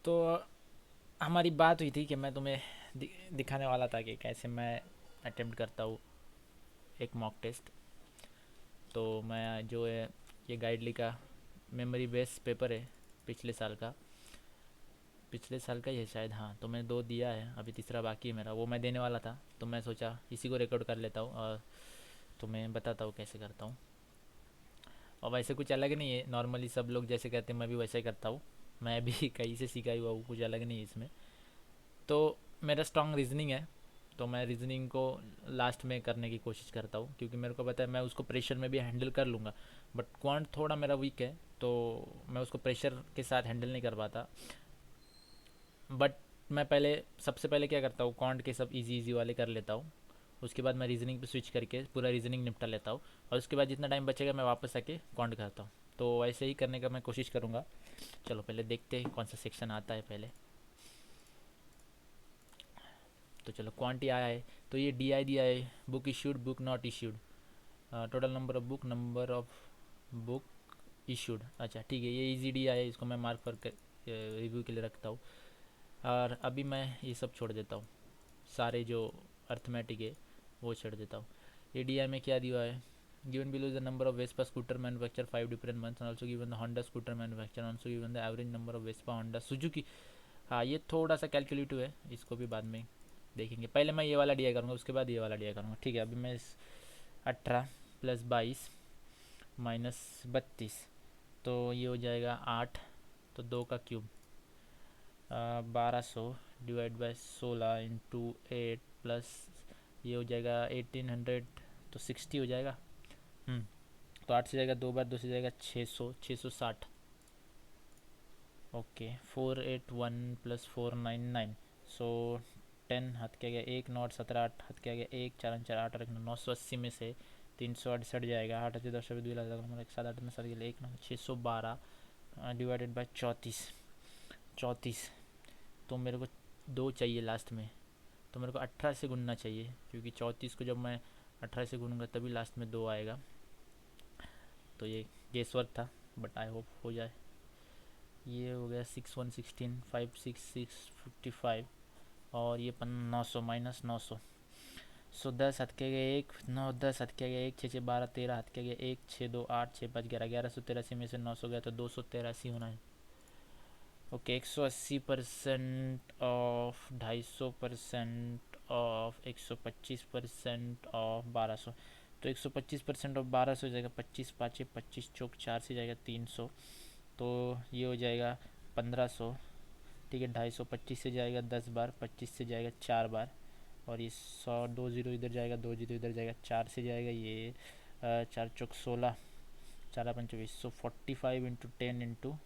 तो हमारी बात हुई थी कि मैं तुम्हें दिखाने वाला था कि कैसे मैं अटेम्प्ट करता हूँ एक मॉक टेस्ट। तो मैं जो है ये गाइडली का मेमोरी बेस पेपर है, पिछले साल का पिछले साल का ही है शायद। हाँ, तो मैंने 2 दिया है, अभी तीसरा बाकी है मेरा, वो मैं देने वाला था। तो मैं सोचा इसी को रिकॉर्ड कर लेता हूँ और तुम्हें बताता हूँ कैसे करता हूँ। और वैसे कुछ अलग नहीं है, नॉर्मली सब लोग जैसे करते हैं मैं भी वैसे ही करता हूँ। मैं भी कहीं से सीखा हुआ हूँ, कुछ अलग नहीं है इसमें। तो मेरा स्ट्रॉन्ग रीजनिंग है, तो मैं रीजनिंग को लास्ट में करने की कोशिश करता हूँ, क्योंकि मेरे को पता है मैं उसको प्रेशर में भी हैंडल कर लूँगा। बट क्वांट थोड़ा मेरा वीक है, तो मैं उसको प्रेशर के साथ हैंडल नहीं कर पाता। बट मैं पहले सबसे पहले क्या करता हूँ, क्वांट के सब इजी इजी वाले कर लेता हूँ। उसके बाद मैं रीजनिंग पे स्विच करके पूरा रीजनिंग निपटा लेता हूँ। और उसके बाद जितना टाइम बचेगा मैं वापस आके क्वांट करता हूँ। तो ऐसे ही करने का मैं कोशिश करूँगा। चलो पहले देखते हैं कौन सा सेक्शन आता है पहले। तो चलो क्वांटी आया है, तो ये डी आई दिया है, book issued book not issued, total number of book, number of book issued. अच्छा ठीक है, ये इजी डी आई है, इसको मैं मार्क कर रिव्यू के लिए रखता हूँ। और अभी मैं ये सब छोड़ देता हूँ, सारे जो अर्थमेटिक है वो छोड़ देता हूँ। ये डी आई में क्या दिया है, given below is the number of Vespa scooter manufactured 5 different months, and also given the Honda scooter manufacturer, and also given the average number of Vespa Honda Suzuki। हाँ, ये थोड़ा सा कैलकुलेटिव है, इसको भी बाद में देखेंगे। पहले मैं ये वाला डी आई करूँगा, उसके बाद ये वाला डी आई करूँगा। ठीक है, अभी मैं 18 प्लस 22 माइनस 32, तो ये हो जाएगा 8। तो 2 का cube 1200 divide by 16 into 8 plus ये हो जाएगा 1800, तो 60 हो जाएगा। तो 8 से जाएगा 2 बार, 2 से जाएगा 600, 660। ओके, 481 प्लस 499, सो 10 हाथ क्या गया, एक नॉट 17 8 हाथ क्या गया, एक 4 4 8 और 980 में से 368 जाएगा। 8 से 10 2 लगा, एक 7 8 में 7 एक 9 612 डिवाइडेड बाई 34। तो मेरे को 2 चाहिए लास्ट में, तो मेरे को 18 से गुनना चाहिए, क्योंकि 34 को जब मैं 18 से गुनूंगा तभी लास्ट में 2 आएगा। तो ये गेस वर्क था, बट आई होप हो जाए। ये हो गया 6 1 16 5 6 6 55, और ये 900 माइनस 900, सो 10 हथ के गए एक, 9 10 हथ के गए एक, 6 6 12 13 हथ के गए एक, 6 2 8 6 5 11, 1183 में से 900 गया तो 283 होना है। Okay, 180% of, 250% of, 125% of 1200। तो 125% ऑफ 1200 हो जाएगा 25 पाँचे 25 चौक 4 से जाएगा 300, तो ये हो जाएगा 1500। ठीक है, 250 से जाएगा 10 बार, 25 से जाएगा 4 बार, और ये 100, 2 जीरो इधर जाएगा, 2 जीरो इधर जाएगा, 4 से जाएगा ये 4 चौक 16, 4 पंच 20, सो 45 इंटू 10 इंटू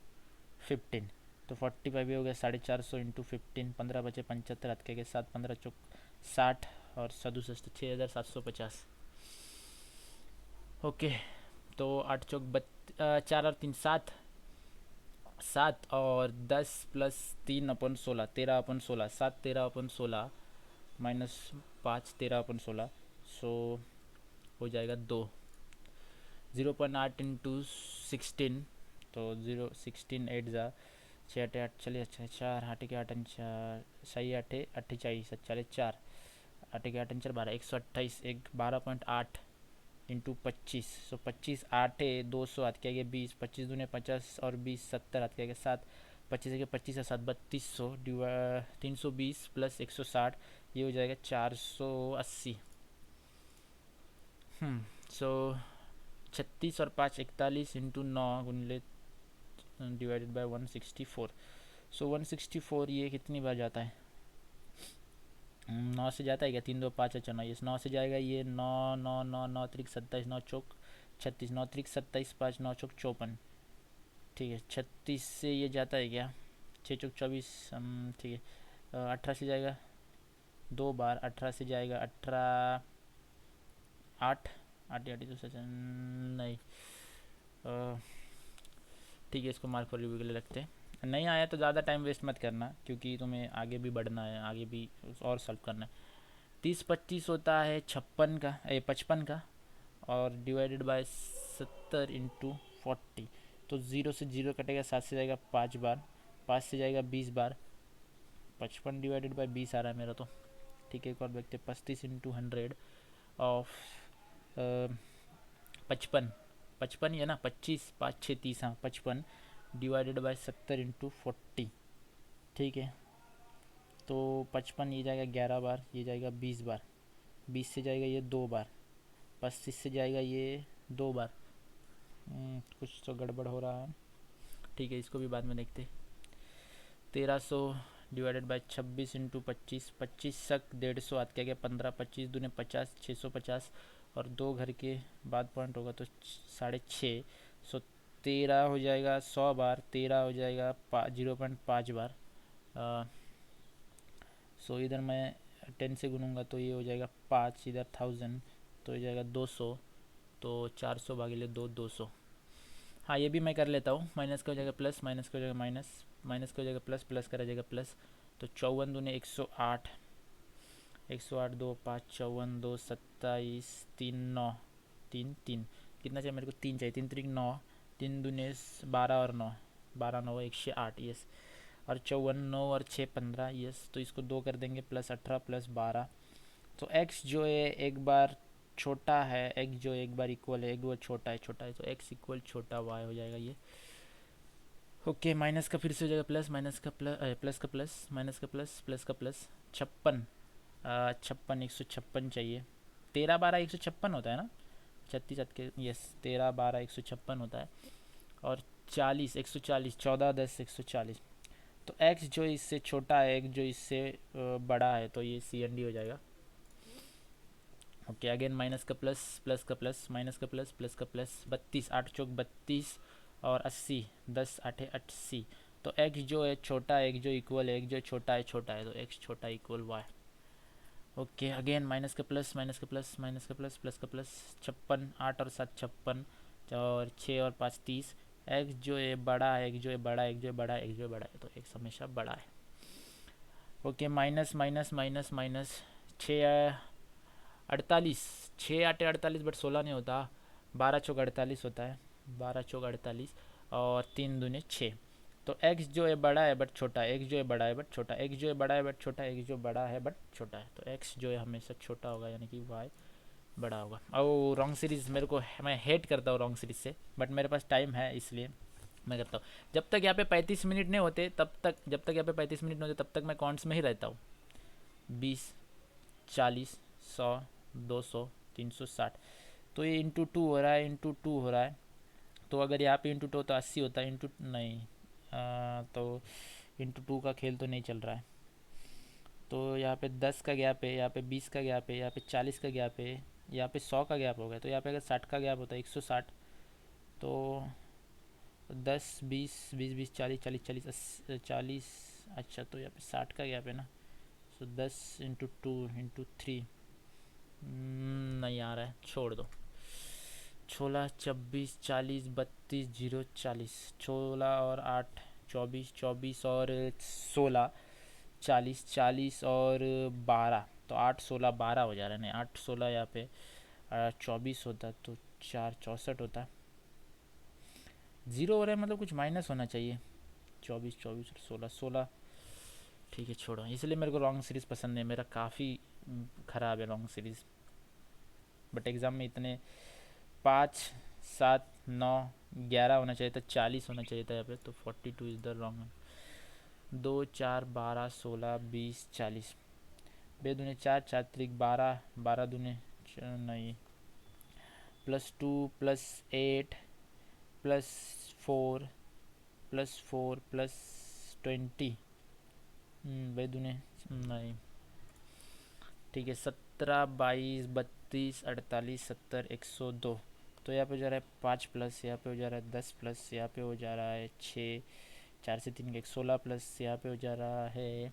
15। तो 45 हो गया 450 इंटू 15, 15 बचे 75 हथ के 7 15 चौक 60, और 6750। ओके, तो 8 चौक 4 और 3 7, 7 और 10 प्लस 3/16, 13/16, 7 13/16 माइनस 5 13/16, सो हो जाएगा 2। 0.8 इंटू 16, तो 0 16 8 जा 6 8 8 चलिए, अच्छा 4 8 के 8 4 सही 8 48 चले 4 8 के 8 4 12 128, एक 12.8 इंटू 25, सो 25 8 200 हाथ के आगे 20, 25 दूने 50 और 20 70 हाथ के आगे 7, 25 के 25 और 7 3200 320 प्लस 160, ये हो जाएगा 480। सो 36 और 5 41 इंटू 9 गुनले डिवाइडेड बाय 164, सो 164 ये कितनी बार जाता है, 9 से जाता है क्या, 3 2 5 अच्छा 9, ये 9 से जाएगा, ये 9 9 9 9 त्रिक 27, 9 चौक 36, 9 त्रिक 27, 5 9 चौक 54। ठीक है, 36 से ये जाता है क्या, 6 चौक 24। ठीक है, 18 से जाएगा 2 बार, 18 से जाएगा 18 8 8 8 तो सच नहीं। ठीक है, इसको मार्क फॉर रिव्यू के लिए रखते हैं। नहीं आया तो ज़्यादा टाइम वेस्ट मत करना, क्योंकि तुम्हें आगे भी बढ़ना है, आगे भी और सॉल्व करना है। 30 25 होता है 56 का 55 का, और डिवाइडेड बाय 70 इंटू 40, तो 0 से 0 कटेगा, 7 से जाएगा 5 बार, 5 से जाएगा 20 बार, 55 डिवाइडेड बाई 20 आ रहा है मेरा तो। ठीक है, एक और देखते, 35 इंटू 100 ऑफ 55, 55 ही है ना, 25 5 6 30, हाँ 55 डिवाइडेड बाई 70 इंटू 40। ठीक है, तो 55 ये जाएगा 11 बार, ये जाएगा 20 बार, 20 से जाएगा ये 2 बार, 25 से जाएगा ये 2 बार। कुछ तो गड़बड़ हो रहा है। ठीक है, इसको भी बाद में देखते। 1300 डिवाइडेड बाई 26 इंटू 25, 25 सक 150 हाथ क्या गया 15, 25 दूने 50, 650 और 2 घर के बाद पॉइंट होगा तो 6.5, सो 13 हो जाएगा 100 बार, 13 हो जाएगा 0.5 बार। सो इधर मैं 10 से गुनूंगा तो ये हो जाएगा 5, इधर 1000 तो हो जाएगा 200, तो 400 भागिले 2 200। हाँ ये भी मैं कर लेता हूँ, माइनस का हो जाएगा प्लस, माइनस का हो जाएगा माइनस, माइनस का हो जाएगा प्लस, प्लस का रह जाएगा प्लस। तो 54 दूने 108, 108 2 5 54 2 27 3 9 3 3, कितना चाहिए मेरे को, 3 चाहिए, 3 3 9, 3 दूने 12 और 9, 12 9 108, यस। और 54 9 और 6 15, यस। तो इसको 2 कर देंगे, प्लस 18 प्लस 12। तो x जो है एक बार छोटा है, x जो एक बार इक्वल है, एक बार छोटा है, तो x इक्वल छोटा y हो जाएगा ये। ओके, माइनस का फिर से हो जाएगा प्लस, माइनस का प्लस, प्लस का प्लस, माइनस का प्लस, प्लस का प्लस। 56 56 156 चाहिए, 13 12 156 होता है ना, 36 के, यस 13 12 156 होता है। और 40 140, 14 10 140। तो x जो इससे छोटा है, x जो इससे बड़ा है, तो ये CND हो जाएगा। ओके, अगेन माइनस का प्लस, प्लस का प्लस, माइनस का प्लस, प्लस का प्लस। 32 8 चौक 32 और 80, 10 8 80। तो x जो है छोटा है, x जो इक्वल है, x जो छोटा है तो x छोटा equal y। Okay, again minus का प्लस, माइनस का प्लस, माइनस का प्लस, प्लस का प्लस। 56 8 और 7 56 और 6 और 5 30। x जो है बड़ा है, x जो है बड़ा है, x जो है बड़ा है, x जो है बड़ा है, तो x हमेशा बड़ा है। Okay, minus minus minus minus 6 48, 6 8 48, but 16 नहीं होता, 12 चौक 48 होता है, 12 चौक 48 और 3 दूने 6। तो x जो है बड़ा है बट छोटा है, x जो है बड़ा है बट छोटा है, x जो है बड़ा है बट छोटा है, x जो बड़ा है बट छोटा है, तो x जो है हमेशा छोटा होगा, यानी कि y बड़ा होगा। और रॉन्ग सीरीज़ मेरे को, मैं हेट करता हूँ रॉन्ग सीरीज़ से, बट मेरे पास टाइम है इसलिए मैं करता हूँ। जब तक यहाँ पे 35 मिनट नहीं होते तब तक, जब तक यहाँ पे 35 मिनट नहीं होते तब तक मैं कॉन्ट्स में ही रहता हूँ। 20 40 100 200 360, तो ये इंटू 2 हो रहा है, इंटू 2 हो रहा है। तो अगर यहाँ पे इंटू 2 तो 80 होता है, इंटू नहीं तो इंटू 2 का खेल तो नहीं चल रहा है। तो यहाँ पे 10 का गैप है, यहाँ पे 20 का गैप है, यहाँ पे 40 का गैप है, यहाँ पे 100 का गैप हो गया। तो यहाँ पे अगर 60 का गैप होता है 160, तो 10 20 20 20 40 40 40 40, अच्छा तो यहाँ पे 60 का गैप है ना। तो 10 इंटू 2 इंटू 3 नहीं आ रहा है, छोड़ दो। 16 26 40 32 0 40, 16 और 8 24, 24 और 16 40, 40 और 12, तो 8 16 12 हो जा रहा है। नहीं 8 16 यहाँ पे 24 होता तो 4 64 होता, 0 हो रहा है मतलब कुछ माइनस होना चाहिए। 24 24 और 16 16, ठीक है छोड़ो, इसलिए मेरे को रॉन्ग सीरीज़ पसंद है, मेरा काफ़ी ख़राब है रॉन्ग सीरीज़। बट एग्ज़ाम में इतने 5 7 9 11 होना चाहिए था, 40 होना चाहिए था यहाँ पे, तो 42 इज़ द रॉन्ग। 2 4 12 16 20 40, बे दूने 4 4 त्रिक 12, 12 दूने नहीं, +2 +8 +4 +4 +20, बे दूने नहीं, ठीक है। 17 22 32 48 70 102, तो यहाँ पे हो जा रहा है 5 प्लस, यहाँ पे हो जा रहा है 10 प्लस, यहाँ पे हो जा रहा है 6, 4 से 3 का 16 प्लस, यहाँ पे हो जा रहा है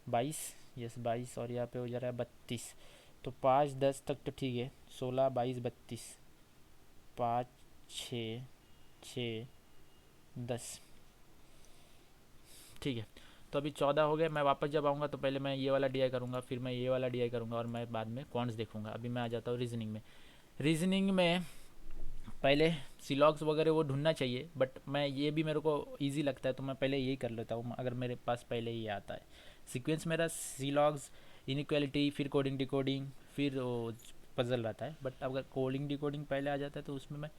22, यस 22, और यहाँ पे हो जा रहा है 32। तो 5 10 तक तो ठीक है, 16 22 32, 5 6 6 10, ठीक है। तो अभी 14 हो गए। मैं वापस जब आऊँगा तो पहले मैं ये वाला DI करूँगा, फिर मैं ये वाला DI करूँगा, और मैं बाद में क्वांट्स देखूँगा। अभी मैं आ जाता हूँ रीजनिंग में। रीजनिंग में पहले सिलॉग्स वगैरह वो ढूंढना चाहिए, बट मैं ये भी मेरे को इजी लगता है तो मैं पहले यही कर लेता हूँ अगर मेरे पास पहले ही आता है। सीक्वेंस मेरा सिलॉग्स, इनइक्वालिटी, फिर कोडिंग डिकोडिंग, फिर वो पजल रहता है। बट अगर कोडिंग डिकोडिंग पहले आ जाता है तो उसमें मैं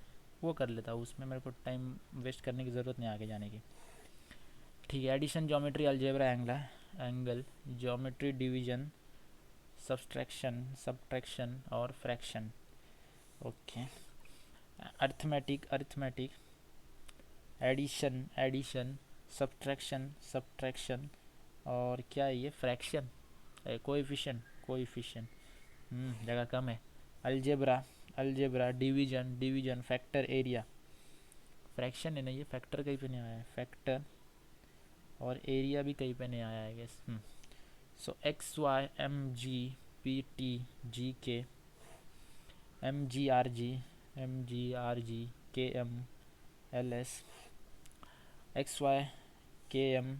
वो कर लेता हूँ, उसमें मेरे को टाइम वेस्ट करने की ज़रूरत नहीं आगे जाने की। ठीक है, addition, geometry, algebra, angle, geometry, division, subtraction और fraction. Okay, arithmetic, addition, subtraction और क्या है ये, फ्रैक्शन, कोएफिशिएंट जगह कम है। Algebra, division, factor, area, fraction है ना ये, फैक्टर कहीं पे नहीं आया है, फैक्टर और एरिया भी कहीं पे नहीं आया है guess. So X Y, M G, P T, G K, M G R G, K M, L S, X Y, K M,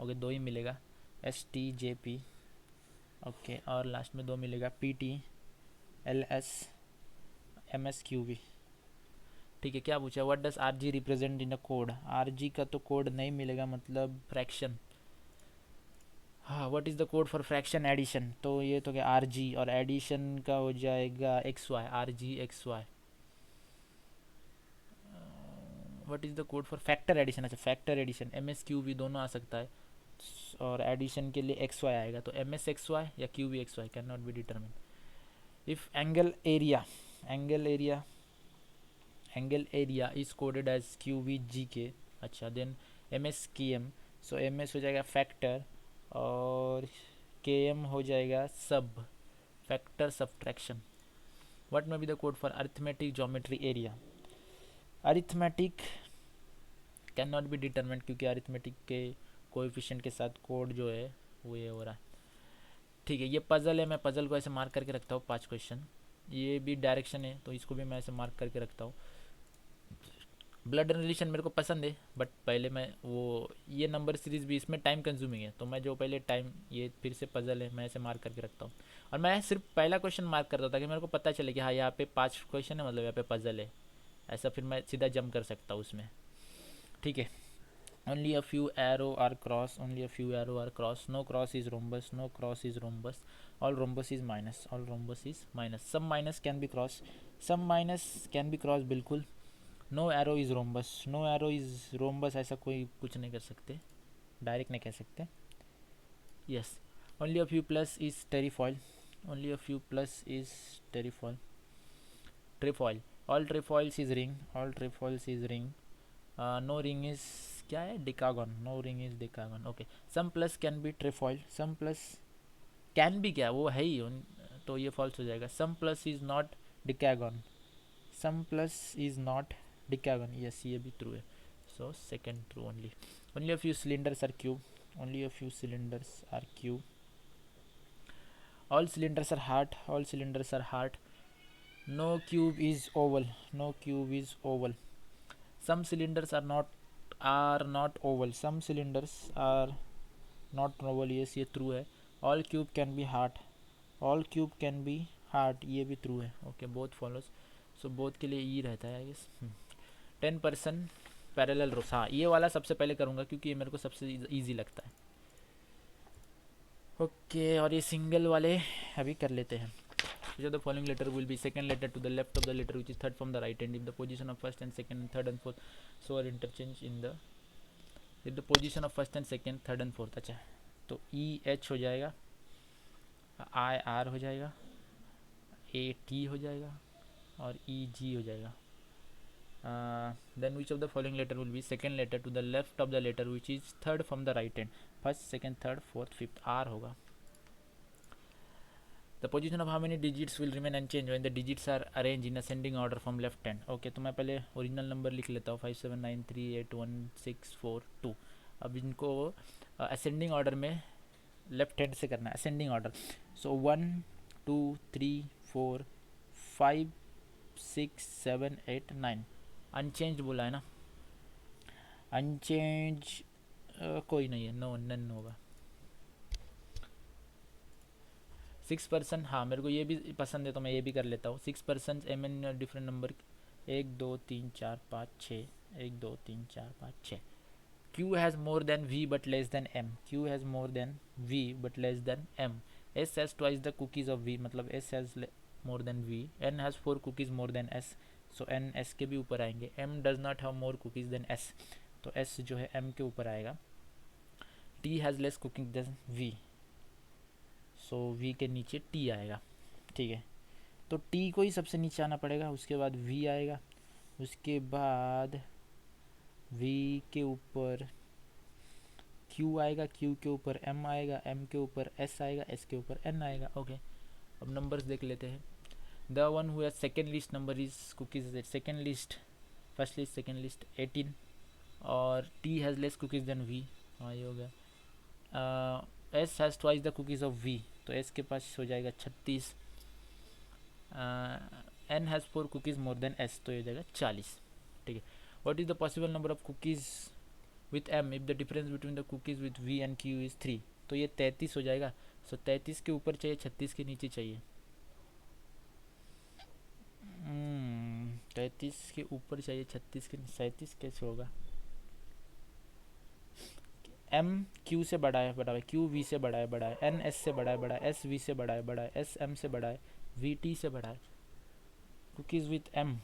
okay दो ही मिलेगा, S T, J P, okay, और लास्ट में दो मिलेगा, P T, L S, M S Q B. ठीक है, क्या पूछा, what does R G represent in a code. R G का तो कोड नहीं मिलेगा, मतलब फ्रैक्शन। हाँ, what is the code for fraction addition, तो ये तो क्या आर जी, और एडिशन का हो जाएगा X Y, R G X Y. What is the code for factor addition, अच्छा factor addition, M S Q B दोनों आ सकता है, और एडिशन के लिए एक्स वाई आएगा, तो एम एस एक्स वाई या Q B X Y can not be determine. If angle area angle area is coded as Q V G K, अच्छा देन एम एस की एम, सो एम एस हो जाएगा factor और K M हो जाएगा factor subtraction. What may be the code for arithmetic geometry area. Arithmetic can not be determined क्योंकि arithmetic के coefficient के साथ कोड जो है वो ये हो रहा है। ठीक है, ये पजल है, मैं पजल को ऐसे मार्क करके रखता हूँ 5 क्वेश्चन। ये भी डायरेक्शन है तो इसको भी मैं ऐसे मार्क करके रखता हूँ। ब्लड रिलेशन मेरे को पसंद है, बट पहले मैं वो ये नंबर सीरीज़ भी इसमें टाइम कंज्यूमिंग है, तो मैं जो पहले टाइम, ये फिर से पजल है मैं ऐसे मार्क करके रखता हूँ। और मैं सिर्फ पहला क्वेश्चन मार्क करता हूँ ताकि मेरे को पता चले कि हाँ यहाँ पे 5 क्वेश्चन है, मतलब यहाँ पे पजल है, ऐसा फिर मैं सीधा जंप कर सकता हूँ उसमें। ठीक है, only a few arrow are cross, no cross is rhombus, all rhombus is minus, some minus can be cross, बिल्कुल। नो एरो इज़ रोम्बस, ऐसा कोई कुछ नहीं कर सकते, डायरेक्ट नहीं कह सकते। Yes, only a few plus is trefoil, trefoil, all trefoils is ring, no ring is क्या है, decagon, no ring is decagon. Okay, some plus can be trefoil, some plus can be क्या वो है ही तो ये फॉल्स हो जाएगा। Some plus is not decagon, yes ये भी ट्रू है, so second true only. Only a few cylinders are cube, all cylinders are heart, no cube is oval, some cylinders are not oval, some cylinders are not oval, yes ये true है। all cube can be heart, ये भी true है। Okay, both follows, so both के लिए ई रहता है I guess. 10% parallel रोस, हाँ ये वाला सबसे पहले करूँगा क्योंकि ये मेरे को सबसे ईजी लगता है। ओके, और ये सिंगल वाले अभी कर लेते हैं। Which of the following letter will be second letter to the left of the letter which is third from the right hand if the position of first and second and third and fourth so are interchange in the if the position of first and second, third and fourth। अच्छा, तो E H हो जाएगा, I R हो जाएगा, A T हो जाएगा और ई जी हो जाएगा। then which of the following letter will be second letter to the left of the letter which is third from the right hand, first second third fourth fifth, R होगा। The position of how many digits will remain unchanged when the digits are arranged in ascending order from left hand। Okay, तो मैं पहले original number लिख लेता हूँ 57938162। अब इनको ascending order में लेफ्ट हैंड से करना है, असेंडिंग ऑर्डर। सो 1 2 3 4 5 6 7 8 9, अनचेंज बोला है ना, अनचेंज कोई नहीं है, नो नन होगा। 6%, हाँ मेरे को ये भी पसंद है तो मैं ये भी कर लेता हूँ। 6% M an different number 1 2 3 4 5 6, 1 2 3 4 5 6। Q has more than V but less than M, Q has more than V but less than M, S has twice the cookies of V, मतलब S has more than V, N has 4 cookies more than S, so N S के भी ऊपर आएंगे, M does not have more cookies than S, तो S जो है M के ऊपर आएगा, T has less cookies than V, so V के नीचे T आएगा, ठीक है। तो T को ही सबसे नीचे आना पड़ेगा, उसके बाद V आएगा, उसके बाद V के ऊपर Q आएगा, Q के ऊपर M आएगा, M के ऊपर S आएगा, S के ऊपर N आएगा। ओके, अब नंबर्स देख लेते हैं। The one who has second list number is cookies, second list, first list, second list 18, और T has less cookies than V, हाँ ये हो गया। S has twice the cookies of V, तो S के पास हो जाएगा 36। N has 4 cookies more than S, तो ये हो जाएगा 40, ठीक है। What is the possible number of cookies with M if the difference between the cookies with V and Q is 3, तो ये 33 हो जाएगा। सो 33 के ऊपर चाहिए, 36 के नीचे चाहिए। 33 के ऊपर चाहिए, 36 के, 37 कैसे होगा? M Q से बड़ा है, Q V से बड़ा है, N S से बड़ा है, S V से बड़ा है, S M से बड़ा है, V T से बड़ा है। Cookies with M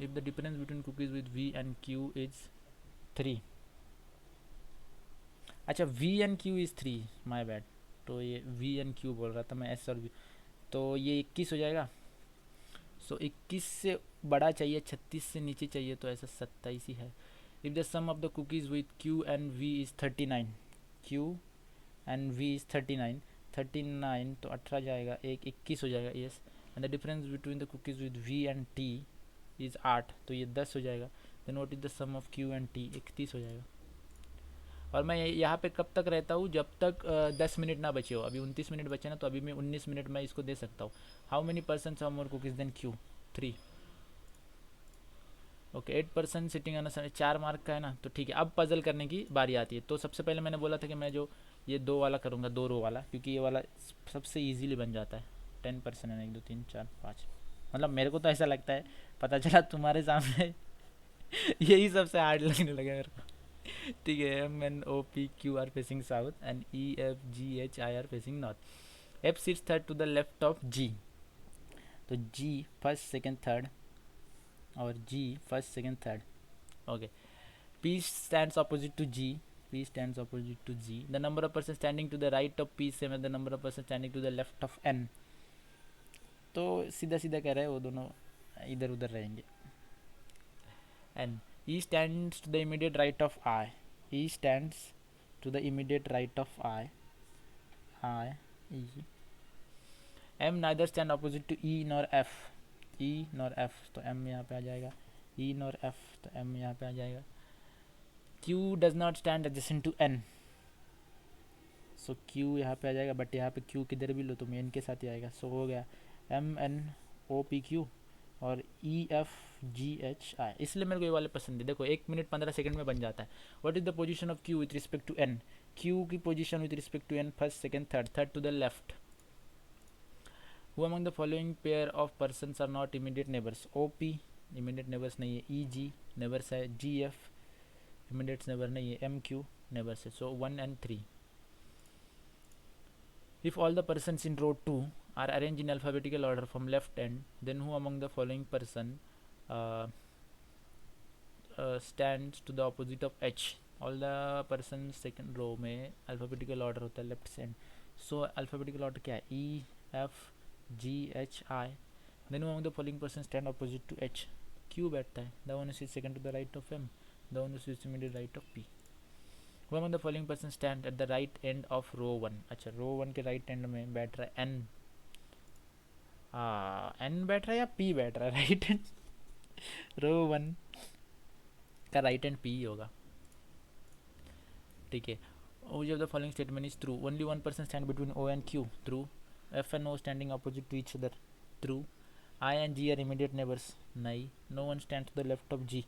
if the difference between cookies with V and Q is 3, अच्छा V and Q is 3, my bad, तो ये V एंड Q बोल रहा था मैं, S और V, तो ये 21 हो जाएगा। सो 21 से बड़ा चाहिए, 36 से नीचे चाहिए, तो ऐसा 27 ही है। If the sum of the cookies with Q and V is 39, Q and V is 39, 39 तो 18 जाएगा, एक 21 हो जाएगा, yes. And the difference between the cookies with V and T is 8, तो ये 10 हो जाएगा। Then what is the sum of Q and T, 31 हो जाएगा। और मैं यहाँ पे कब तक रहता हूँ, जब तक 10 मिनट ना बचे हो। अभी 29 मिनट बचे ना, तो अभी मैं 19 मिनट में इसको दे सकता हूँ। How many person have more cookies than Q? 3। Okay, 8% sitting on 4 mark का है ना, तो ठीक है। अब पजल करने की बारी आती है। तो सबसे पहले मैंने बोला था कि मैं जो ये 2 वाला करूँगा, 2 रो वाला, क्योंकि ये वाला सबसे ईजीली बन जाता है। 10% है ना, 1 2 3 4 5, मतलब मेरे को तो ऐसा लगता है। पता चला तुम्हारे सामने यही सबसे हार्ड लगने लगा मेरे को। ठीक है, MNOPQ are facing south and EFGHI are facing north. F sits third to the left of G, तो G फर्स्ट सेकेंड थर्ड, और G first second third. Okay, P stands opposite to G, P stands opposite to G. The number of persons standing to the right of P same as the number of persons standing to the left of N. तो सीधा सीधा कह रहे हैं, वो दोनों इधर उधर रहेंगे। N, E stands to the immediate right of I, E stands to the immediate right of I, E. M neither stand opposite to E nor F, E nor F, तो M यहाँ पे आ जाएगा, E नॉर F, तो M यहाँ पे आ जाएगा। Q does not stand adjacent to N, so Q यहाँ पे आ जाएगा, बट यहाँ पे Q किधर भी लो तुम N के साथ ही आएगा। सो हो गया MNOPQ और EFGHI, इसलिए मेरे को ये वाले पसंद है। देखो 1 मिनट 15 सेकंड में बन जाता है। What is the position of Q with respect to N? Q की position with respect to N, first second third, third to the left. Who among the following pair of persons are not immediate neighbors? OP immediate neighbors नहीं है, EG neighbors है, GF immediate neighbor नहीं है, MQ neighbors है। So 1 and 3. If all the persons in row 2 are arranged in alphabetical order from left end, then who among the following person stands to the opposite of H? All the persons second row में alphabetical order होता है left hand. So alphabetical order क्या है? E F G H I. Then who among the following persons stand opposite to H? Q बैठता है. The one who is second to the right of M. The one who is immediate right of P. Who among the following persons stand at the right end of row 1? अच्छा, रो 1 के right and में बैठ रहा है N. N बैठ रहा है या P बैठ रहा है राइट एंड? रो 1 का राइट एंड P होगा, ठीक है। Which of the following statement is true? Only one person stand between O and Q. True. F and O standing opposite to each other. True. I and G are immediate neighbors. नहीं. No one stands to the left of G.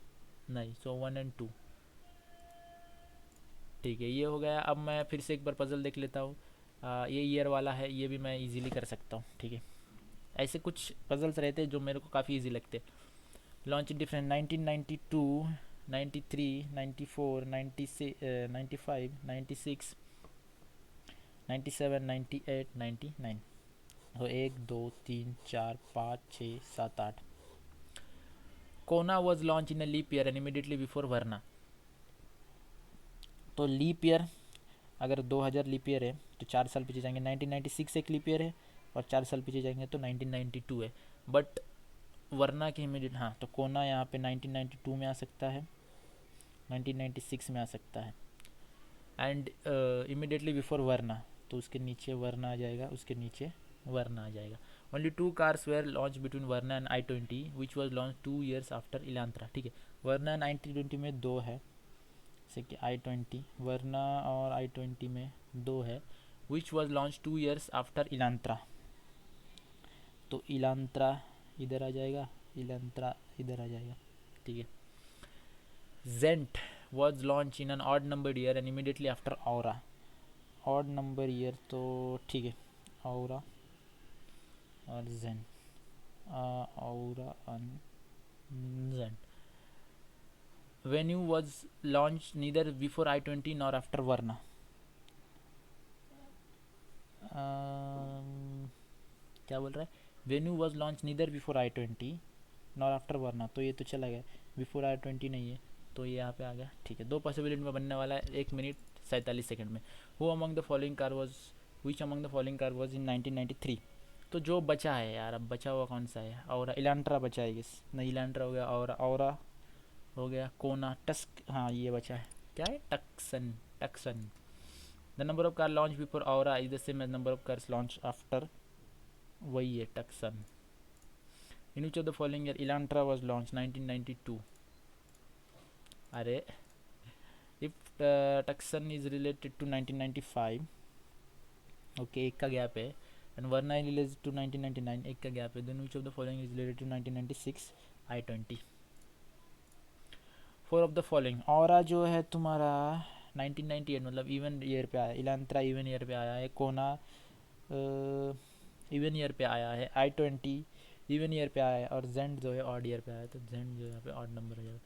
नहीं. So 1 and 2. ठीक है, ये हो गया। अब मैं फिर से एक बार पजल देख लेता हूँ। ये ईयर वाला है, ये भी मैं इजीली कर सकता हूँ, ठीक है। ऐसे कुछ पजल्स रहते हैं जो मेरे को काफ़ी इजी लगते हैं। Launch different 1992, 93, 94, 96, 95, 96, 97, 98, 99। तो 1 2 3 4 5 6 7 8। Kona was launched in a leap year and immediately before Verna. तो लीप ईयर अगर 2000 लीप ईयर है तो 4 साल पीछे जाएंगे, 1996 एक लीप ईयर है और 4 साल पीछे जाएंगे तो 1992 है। बट वरना की इमीडिएट, हाँ, तो कोना यहाँ पे 1992 में आ सकता है, 1996 में आ सकता है। एंड इमीडिएटली बिफोर वरना, तो उसके नीचे वरना आ जाएगा, उसके नीचे वरना आ जाएगा। Only 2 cars were launch between Verna and I-20 which was launch 2 years after Elantra. ठीक है, वरना एंड I-20 में 2 है, जैसे कि I-20 वरना और I-20 में 2 है। Which was launch 2 years after Elantra, तो इलांत्रा इधर आ जाएगा, इलांत्रा इधर आ जाएगा। ठीक है, Gent was launched in an odd number year and immediately after Aura. Odd number year तो ठीक है, औरा और Gent, Aura and Gent. Venue was launched neither before I-20 nor after Verna. क्या बोल रहा है, Venue was launched neither before I-20 nor after Verna, तो ये तो चला गया, बिफोर I-20 नहीं है तो ये यहाँ पे आ गया। ठीक है, 2 पॉसिबिलिटी में बनने वाला है 1 मिनट 47 सेकंड में। Who among the following car was, which among the following car was in 1993। तो जो बचा है यार, अब बचा हुआ कौन सा है, और इलांट्रा बचा है, गेस नहीं, इलांट्रा हो गया, और हो गया, कोना, टस्क, हाँ ये बचा है, क्या है, Tucson, Tucson. The number of car launched before Aura is the same as number of cars launched after, वही है Tucson. In which of the following year Elantra was launched 1992। अरे if Tucson is related to 1995, okay, एक का gap है, and वरना is related to 1999, एक का gap है, then which of the following is related to 1996, I-20। 4 of the following, Aura जो है तुम्हारा 1998 मतलब इवन ईयर पे आया, इलांत्रा इवन ईयर पे आया है, कोना इवन ईयर पे आया है, I-20 इवन ईयर पे आया है, और जेंट जो है ऑड ईयर पे आया है, तो जेंट जो यहाँ पे ऑड नंबर हो जाएगा।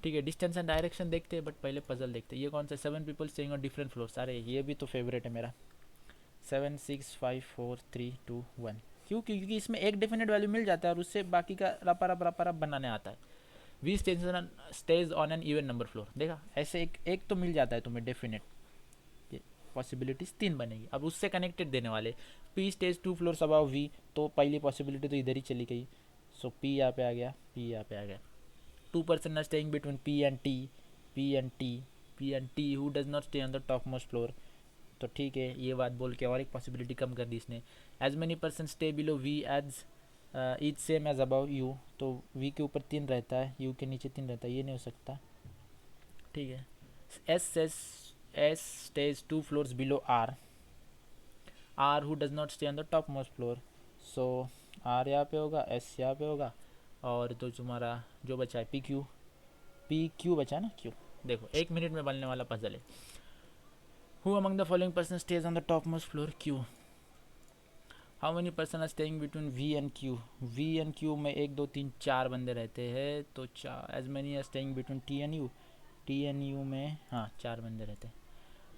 ठीक है, डिस्टेंस एंड डायरेक्शन देखते हैं, बट पहले पजल देखते हैं। ये कौन सा, 7 people staying on different floors, अरे ये भी तो फेवरेट है मेरा, 7 6 5 4 3 2 1। क्यों, क्योंकि इसमें एक डेफिनेट वैल्यू मिल जाता है और उससे बाकी का रपा रप रपा रप बनाने आता है। V stays on an even number floor, देखा ऐसे एक तो मिल जाता है तुम्हें डेफिनेट, पॉसिबिलिटीज 3 बनेगी। अब उससे कनेक्टेड देने वाले, P stays 2 floors above V, तो पहली पॉसिबिलिटी तो इधर ही चली गई, सो पी यहाँ पे आ गया, पी यहाँ पे आ गया। 2 person are staying between P and T, P and T, P and T who does not stay on the topmost floor, तो ठीक है, ये बात बोल के और एक पॉसिबिलिटी कम कर दी इसने। As many person stay below V as each same as above U, तो वी के ऊपर 3 रहता है, यू के नीचे 3 रहता है, ये नहीं हो सकता। ठीक है, S stays 2 floors below R, R who does not stay on the topmost floor, so R यहाँ पे होगा, एस यहाँ पे होगा, और तो तुम्हारा जो बचा है पी क्यू बचा ना, क्यू। देखो 1 मिनट में बनने वाला पजल है। Who among the following person stays on the topmost floor, Q. How many person are staying between V and Q, V and Q में 1 2 3 4 बंदे रहते हैं, तो 4। As many are staying between T and U, T and U में, हाँ 4 बंदे रहते हैं।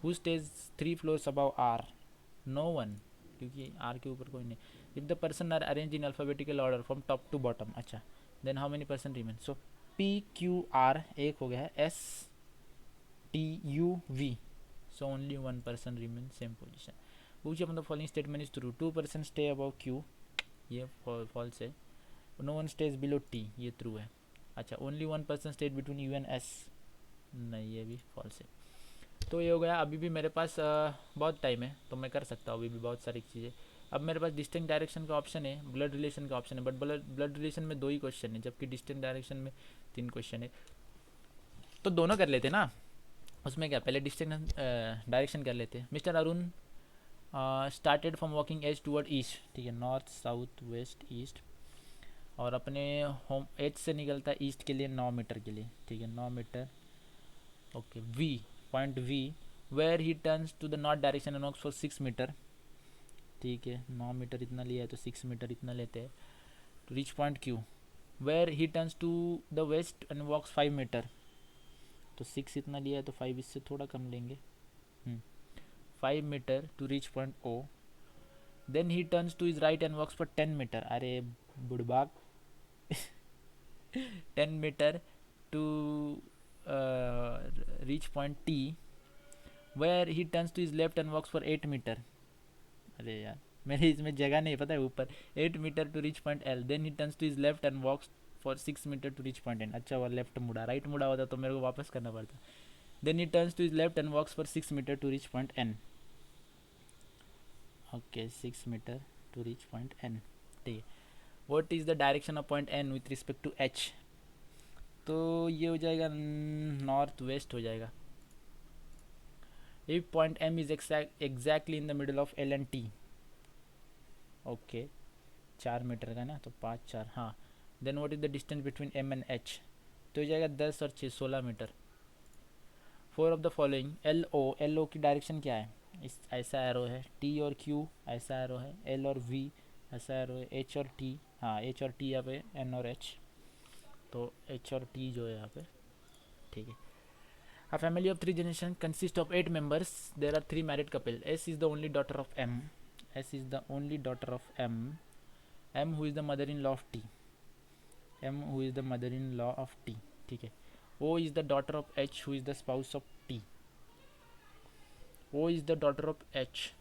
Who stays 3 floors above R, no one, क्योंकि आर के ऊपर कोई नहीं। If the person are arrange in alphabetical order from top to bottom, अच्छा, then how many person remain, so P Q R एक हो गया है, S T U V, so only 1 person remain same position. Which of the following statement is true, 2 person stay above q, ये false है। no one stays below t, ये true है। अच्छा, only 1 person stayed between u and s, नहीं ये भी false है। तो ये हो गया। अभी भी मेरे पास बहुत टाइम है, तो मैं कर सकता हूँ अभी भी बहुत सारी चीज़ें। अब मेरे पास डिस्टेंट डायरेक्शन का ऑप्शन है, ब्लड रिलेशन का ऑप्शन है, बट ब्लड रिलेशन में 2 ही क्वेश्चन है, जबकि डिस्टेंट डायरेक्शन में 3 क्वेश्चन है। तो दोनों कर लेते ना, उसमें क्या, पहले डिस्टेंस डायरेक्शन कर लेते हैं। Mister Arun started from walking as toward east, ठीक है, नॉर्थ साउथ वेस्ट ईस्ट, और अपने होम एज से निकलता है ईस्ट के लिए 9 मीटर के लिए, ठीक है, 9 metre, okay. V point V, where he turns to the north direction and walks for 6 metre, ठीक है, 9 मीटर इतना लिया है तो 6 मीटर इतना लेते हैं। तो reach point Q, where he turns to the west and walks 5 metre, तो 6 इतना लिया है तो 5 इससे थोड़ा कम लेंगे, 5 metre to reach point O, then he turns to his right and walks for 10 metre, अरे बुड़बाक 10 metre to reach point T, where he turns to his left and walks for 8 metre, अरे यार मेरे इसमें जगह नहीं पता है ऊपर, 8 metre to reach point L, then he turns to his left and walks for 6 metre to reach point N, अच्छा वो लेफ्ट मुड़ा, राइट मुड़ा होता तो मेरे को वापस करना पड़ता, then he turns to his left and walks for 6 metre to reach point N, okay 6 metre to reach point N, ठीक है। What is the direction of point N with respect to H, तो ये हो जाएगा north west हो जाएगा। If point M is exactly in the middle of L and T, okay 4 metre का ना, तो 5 4 हाँ, then what is the distance between M and H, तो हो जाएगा 10 और 6 16 metre. Four of the following, L O की डायरेक्शन क्या है, इस ऐसा एरो है, टी और क्यू ऐसा एरो है, एल और वी ऐसा एरो है, एच और टी, हाँ एच और टी यहाँ पे, एन और एच, तो एच और टी जो है यहाँ पे, ठीक है। A family of 3 generations consists of 8 members. There are 3 married couples. S is the only daughter of M. S is the only daughter of M. M who is the mother-in-law of T. M who is the mother-in-law of T. ठीक है. O is the daughter of H who is the spouse of T. O is the daughter of H.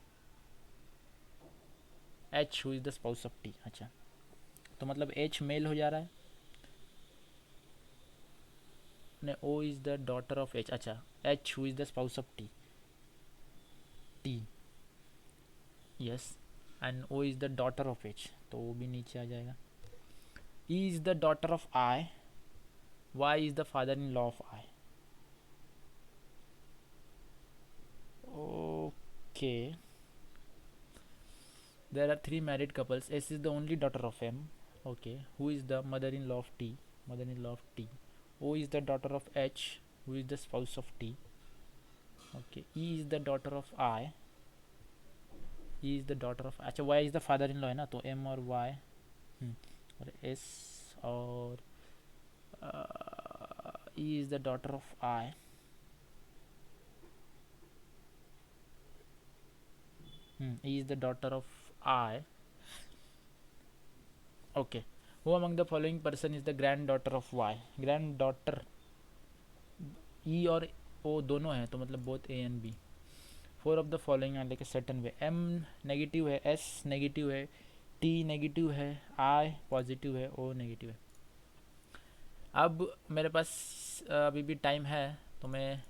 H who is the spouse of T. अच्छा, तो मतलब H mail हो जा रहा है, ने O is the daughter of H, अच्छा H who is the spouse of T. T, yes, and O is the daughter of H, तो वो भी नीचे आ जाएगा। E is the daughter of I, Y is the father-in-law of I. Okay, there are 3 married couples. S is the only daughter of M. Okay, who is the mother-in-law of T? Mother-in-law of T. O is the daughter of H, who is the spouse of T. Okay, E is the daughter of I. E is the daughter of, अच्छा Y is the father-in-law है ना, तो M और Y, और S और E is the daughter of I. E is the daughter of I. Okay, who among the following person is the granddaughter of Y? Granddaughter E और O दोनों हैं, तो मतलब both A and B. Four of the following are like a certain way, M negative है, S negative है, T negative है, I positive है, O negative है। अब मेरे पास अभी भी टाइम है, तो मैं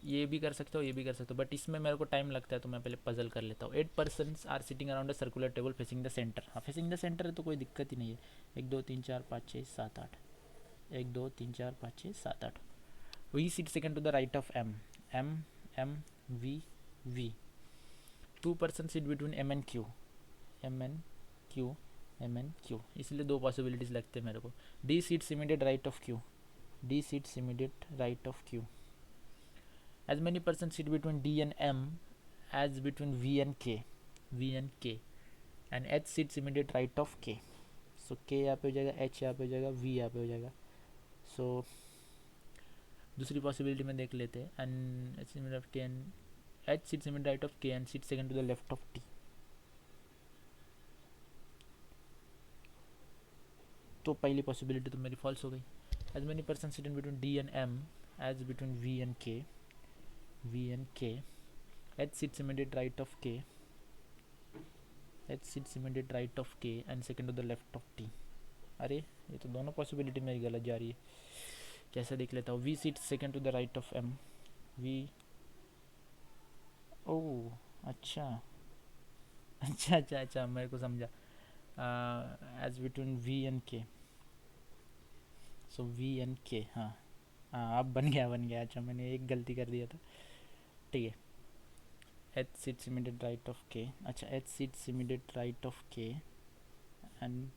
ये भी कर सकता हूँ, ये भी कर सकता हूँ, बट इसमें मेरे को टाइम लगता है, तो मैं पहले पजल कर लेता हूँ। 8 persons are sitting around a circular table facing the centre, हाँ फेसिंग द सेंटर है तो कोई दिक्कत ही नहीं है। 1 2 3 4 5 6 7 8, 1 2 3 4 5 6 7 8। V sits second to the right of M, M M V V. 2 person sit between M and Q, M N Q, M N Q, इसलिए 2 possibilities लगते हैं मेरे को। D sits immediate right of Q, D sits immediate right of Q. as many persons sit between D and M as between V and K, V and K, and H sits immediate right of K, so K यहाँ पे हो जाएगा, H यहाँ पे हो जाएगा, V यहाँ पे हो जाएगा। so दूसरी पॉसिबिलिटी में देख लेते हैं, and H immediate of K and H sits immediate right of K and sits second to the left of T, तो पहली पॉसिबिलिटी तो मेरी फॉल्स हो गई। as many persons sit in between D and M as between V and K, V and K, H sits immediate right of K, H sits immediate right of K and second to the left of T। अरे ये तो दोनों possibility मेरी गलत जा रही है, कैसे देख लेता हूँ। V sits second to the right of M, V, ओह अच्छा अच्छा अच्छा अच्छा मेरे को समझा, as between V and K, सो V and K, हाँ हाँ अब बन गया, अच्छा मैंने एक गलती कर दिया था, ठीक है। H sits immediate right of K, अच्छा H sits immediate right of K and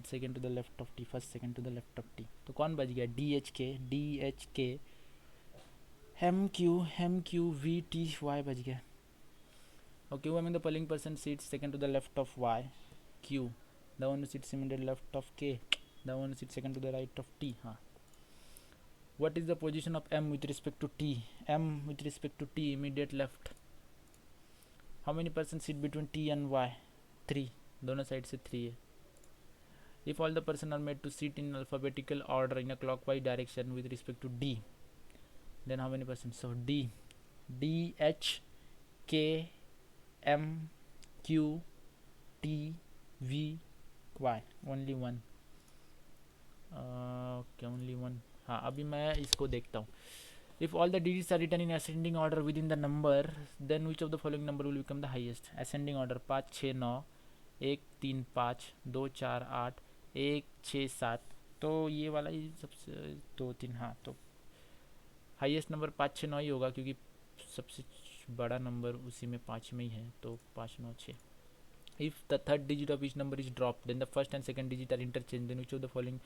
second to the left of T, first second to the left of T, तो कौन बच गया, D H K, D H K, M Q V T Y बच गया। Okay, who among the following person sits second to the left of Y, Q, the one who sits immediate left of K, the one who sits second to the right of T. हाँ. What is the position of m with respect to t? M with respect to t, immediate left. How many person sit between t and y? 3. दोनों side से 3 है. If all the person are made to sit in alphabetical order in a clockwise direction with respect to d, then how many person? So d, h, k, m, q, t, v, y. Only one. Okay, only one. हाँ, अभी मैं इसको देखता हूँ. If all the digits are written in ascending order within the number, then which of the following number will become the highest? Ascending order 5 6 9 1 3 5 2 4 8 1 6 7. तो ये वाला ही सबसे 2 3. हाँ, तो हाईएस्ट नंबर 5 6 9 ही होगा, क्योंकि सबसे बड़ा नंबर उसी में 5 में ही है. तो 5 9 6. If the third digit of each number is dropped, then the first and second digit are interchanged, then which of the following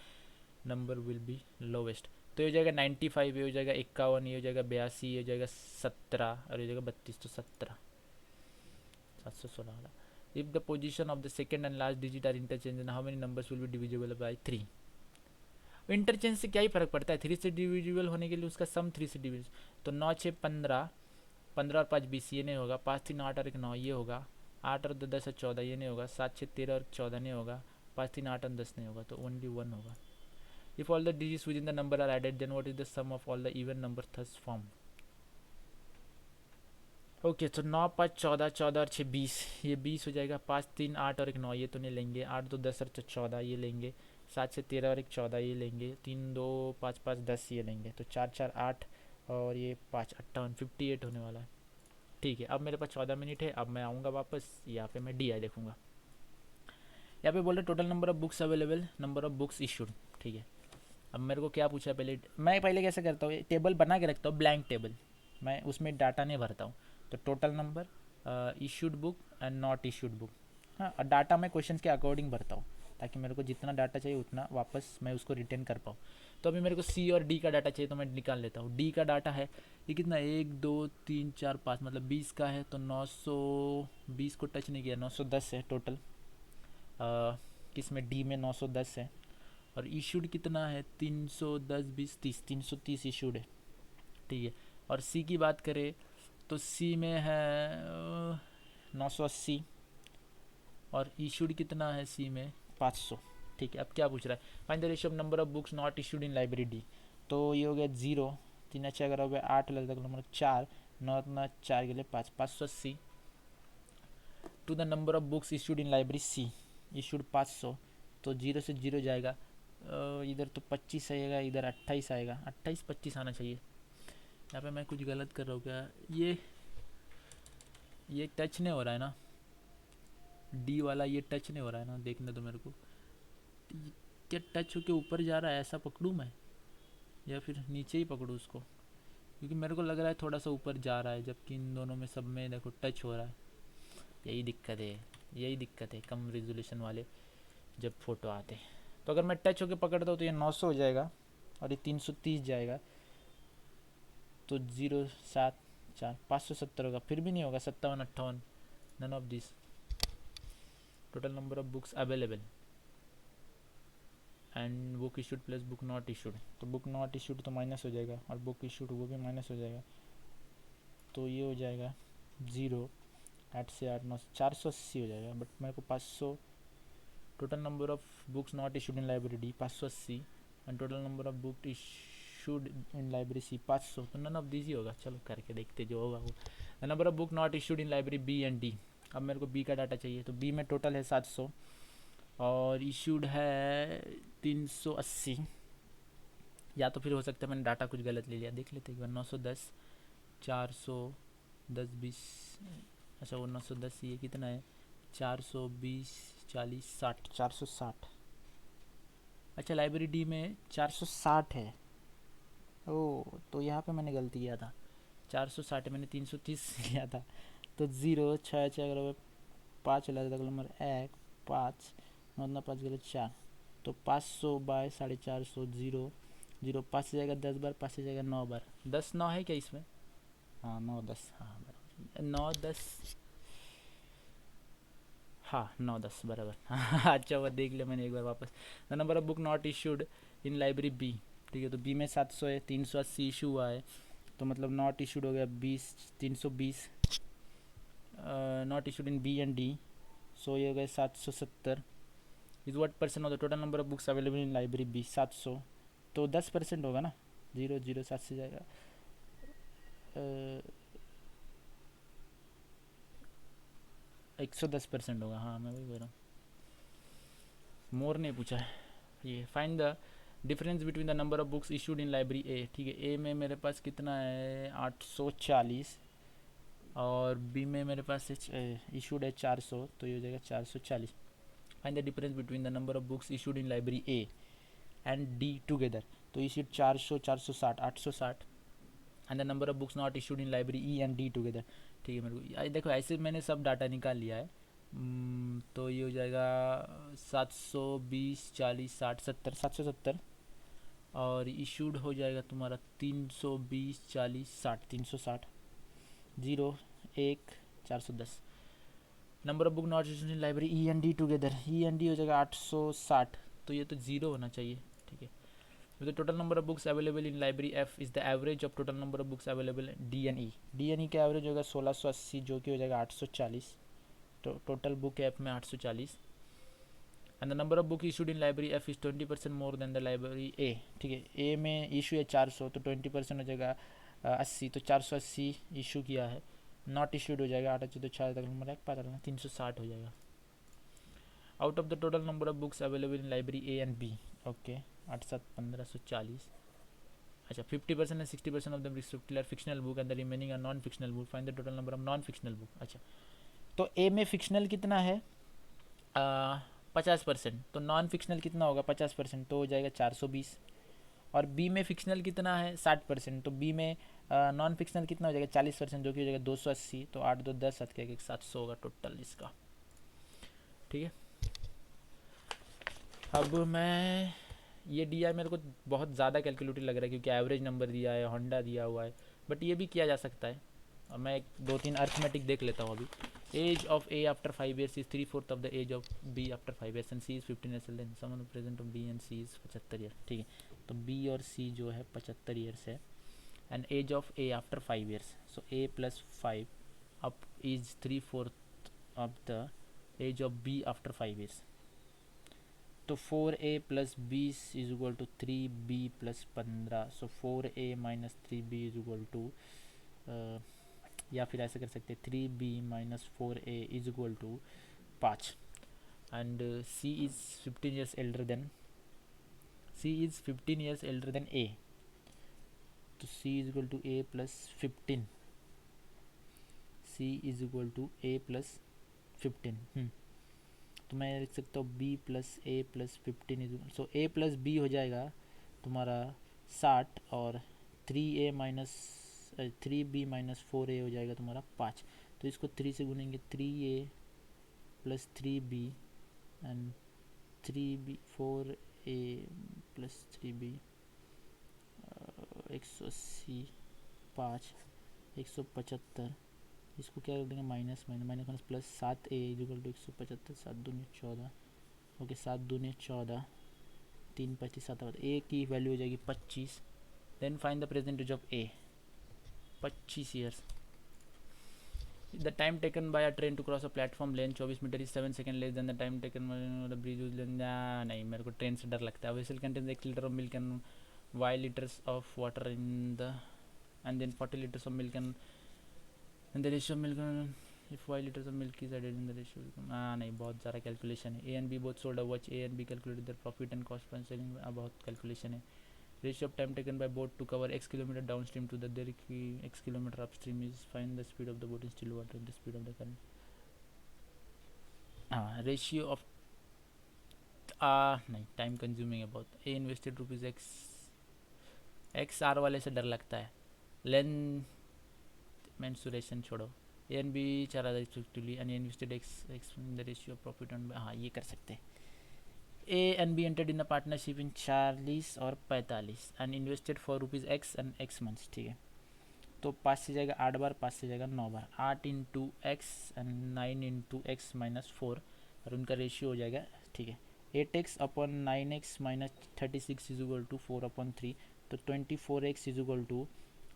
number will be lowest? तो ये हो जाएगा 95, ये हो जाएगा 51, ये हो जाएगा 82, ये हो जाएगा 17 और ये हो जाएगा 32. तो 17 716 वाला. If the position of the second and last digit are interchange, how many numbers will be divisible by 3? Interchange से क्या ही फर्क पड़ता है. 3 से डिविजिबल होने के लिए उसका सम 3 से डिविजिबल. तो 9 6 15, 15 और 5 20, ये नहीं होगा. 5 3 8 और 1 9, ये होगा. 8 और 2 10 और 14, ये नहीं होगा. 7 6 13 और 14 नहीं होगा. 5 3 8 और 10 नहीं होगा. तो ओनली 1 होगा. If all the digits within the number are added, then what is the sum of all the even number thus formed? Okay, तो 9 5 14, 14 और 6 20, ये 20 हो जाएगा. 5 3 8 और 1 9, ये तो नहीं लेंगे. 8 2 10 और 14, ये लेंगे. 7 6 13 और 1 14, ये लेंगे. 3 2 5 5 10, ये लेंगे. तो 4 4 8 और ये 5 58, 58 होने वाला है. ठीक है, अब मेरे पास 14 मिनट है. अब मैं आऊँगा वापस. यहाँ पे मैं डी आई देखूँगा. यहाँ पे बोल रहे total number of books available, number of books issued. ठीक है, अब मेरे को क्या पूछा पहले. मैं पहले कैसे करता हूँ, टेबल बना के रखता हूँ, ब्लैंक टेबल. मैं उसमें डाटा नहीं भरता हूँ. तो total number, issued book and not issued book. हाँ, और डाटा मैं क्वेश्चन के अकॉर्डिंग भरता हूँ, ताकि मेरे को जितना डाटा चाहिए उतना वापस मैं उसको रिटर्न कर पाऊँ. तो अभी मेरे को सी और डी का डाटा चाहिए, तो मैं निकाल लेता हूँ. डी का डाटा है ये कितना, 1 2 3 4 5, मतलब 20 का है. तो 920 को टच नहीं किया, 910 है टोटल. किस में, डी में 910 है. और इशूड कितना है, 310 20 30, 330 इशूड है. ठीक है, और सी की बात करें तो सी में है 980, और इशूड कितना है सी में, 500. ठीक है, अब क्या पूछ रहा है, find the ratio of number of books not issued in library D. तो ये हो गया 0, 3 अच्छा अगर हो गया 8 लगता है नंबर 4, 9 4 के लिए 5, 580 to the number of books issued in library C. Issued 500, तो 0 से 0 जाएगा. इधर तो 25 आएगा, इधर 28 आएगा. 28 25 आना चाहिए. यहाँ पे मैं कुछ गलत कर रहा हूँ क्या, ये टच नहीं हो रहा है ना, डी वाला ये टच नहीं हो रहा है ना, देखने दो मेरे को. क्या टच होके ऊपर जा रहा है, ऐसा पकड़ूँ मैं, या फिर नीचे ही पकड़ूँ उसको, क्योंकि मेरे को लग रहा है थोड़ा सा ऊपर जा रहा है, जबकि इन दोनों में सब में देखो टच हो रहा है. यही दिक्कत है कम रेजोल्यूशन वाले जब फ़ोटो आते हैं. तो अगर मैं टच होके पकड़ता हूँ तो ये 900 हो जाएगा, और ये 330 जाएगा. तो 0 7 4 570 होगा. फिर भी नहीं होगा. 57 58, none of this. Total number of books available and book issued plus book not issued. तो बुक नॉट इशूड तो माइनस हो जाएगा, और बुक इशूड वो भी माइनस हो जाएगा. तो ये हो जाएगा 0, 8 से 8 9, 480 हो जाएगा. बट मेरे को 500. Total number of books not issued in library D 580, and total number of book issued in library C 500. तो नन ऑफ दिस ही होगा. चलो करके देखते जो होगा वो. The number of book not issued in library B and D. अब मेरे को बी का डाटा चाहिए. तो बी में टोटल है 700, और इशूड है 380. या तो फिर हो सकता है मैंने डाटा कुछ गलत ले लिया. देख लेते एक बार. 910 410 20, अच्छा वो 910, ये कितना है, 420 40 60, 460. अच्छा, लाइब्रेरी डी में 460 है. ओह, तो यहाँ पे मैंने गलती किया था. 460 मैंने 330 लिया था. तो 0 6 6 अगर 5 लगा था नंबर 1 5 9 5 गलत 4. तो 500 बाय 450, 0 0 5 से जाएगा 10 बार, 5 से जाएगा 9 बार. 10 9 है क्या इसमें, हाँ 9 10, हाँ बराबर 9 10. हाँ 9-10 बराबर। अच्छा वो देख लिया मैंने एक बार वापस। The number of book not issued in library B, ठीक है, तो बी में 700 है, 380 इशू हुआ है, तो मतलब नॉट इशूड हो गया 320, not issued in B and D, so ये हो गए 770। Is what percent of the total number of books available in library B, 700, तो 10% होगा ना, 0 7 से जाएगा, 110% होगा। हाँ मैं वही बोल रहा हूँ, मोर ने पूछा है। ये find the difference between the number of books issued in library A, ठीक है, ए में मेरे पास कितना है 840, और बी में मेरे पास इशूड है 400, तो ये हो जाएगा 440। Find the difference between the number of books issued in library A and D together, तो issued 400 460 860, and the number of books not issued in library E and D together, ठीक है। मेरे को देखो ऐसे मैंने सब डाटा निकाल लिया है। तो ये हो जाएगा 720 40 60 70 770, और इशूड हो जाएगा तुम्हारा 320 40 60 360, 0 1 410। Number of book not issued in library E and D together, E and D हो जाएगा 860, तो ये तो 0 होना चाहिए, ठीक है। The total number of books available in library F is the average of total number of books available D and E. D and E का एवरेज होगा 1680, जो कि हो जाएगा 840, तो टोटल बुक है एफ में 840। And the number of book issued in library F is 20% more than the library A, ठीक है, ए में इशू है 400, तो 20% हो जाएगा 80, तो 480 इशू किया है, नॉट इशूड हो जाएगा 8 तो 4 तक नंबर 360 हो जाएगा। Out of the total number of books available in library A and B, okay, 8 7 1540, अच्छा 50% and 60% of them are fictional book and the remaining are non fictional book. Find the total number of non fictional book. अच्छा तो ए में fictional कितना है 50%, तो non fictional कितना होगा 50%, तो हो जाएगा 420। और बी में फिक्शनल कितना है 60%, तो बी में नॉन फिक्शनल कितना हो जाएगा 40%, जो कि हो जाएगा 280, तो 8 2 10 7 के 700 होगा टोटल इसका, ठीक है। अब मैं ये दिया मेरे को बहुत ज़्यादा कैलकुलेटिव लग रहा है, क्योंकि एवरेज नंबर दिया है, होंडा दिया हुआ है, बट ये भी किया जा सकता है। और मैं एक 2-3 अर्थमेटिक देख लेता हूँ अभी। Age of A after 5 years is 3/4 of the age of B after 5 years and C is 15 years then sum present of B and C is 75 year, ठीक है। तो बी और सी जो है 75 ईयर्स है, and age of A after 5 years, so A plus 5 up is 3/4 of the age of B after 5 years। तो 4a plus 20 is equal to 3b plus 15, so 4a minus 3b is equal to, या फिर ऐसे कर सकते हैं 3b minus 4a is equal to 5, and c is 15 years elder then a, तो c is equal to a plus 15, c is equal to a plus 15। तो मैं लिख सकता हूँ b plus A plus 15 is, सो a प्लस बी हो जाएगा तुम्हारा 60, और 3a minus 3b minus 4a हो जाएगा तुम्हारा 5, तो इसको 3 से गुनेंगे 3a plus 3b and 3b 4a plus 3b 180 5 175, इसको क्या कर देंगे minus minus plus 7a equal to 175, 7 दूनी 14, ओके 7 दूनी 14, 3 25 7 ए की वैल्यू हो जाएगी 25। Then find the present age of A, 25 years. The time taken by a train to cross a platform length 24 metre is 7 second less than the time taken the bridge नहीं, मेरे को train से डर लगता है। Vessel contains 1 litre of milk and y liters of water in the, and then 40 liters of milk and the ratio of milk, if y liters of milk is added in the ratio, नहीं बहुत ज़्यादा calculation है। A and B both sold a watch, A and B calculated their profit and cost by selling, बहुत calculation है। ratio of time taken by boat to cover x kilometer downstream to the their x kilometer upstream is, find the speed of the boat in still water and the speed of the current। हाँ ratio of नहीं, time consuming है बहुत। A invested rupees X R वाले से डर लगता है। लेन मेंसुरेशन छोड़ो, A and B 4000 respectively and invested X in the ratio of profit on, हाँ ये कर सकते हैं। A and B entered in a partnership in 40 और 45 and invested for rupees X and X months, ठीक है। तो 5 से जाएगा 8 बार, 5 से जाएगा 9 बार, 8 into x and 9 into x minus 4, और उनका रेशियो हो जाएगा, ठीक है, 8x upon 9x minus 36 is equal to 4/3, तो 24x is equal to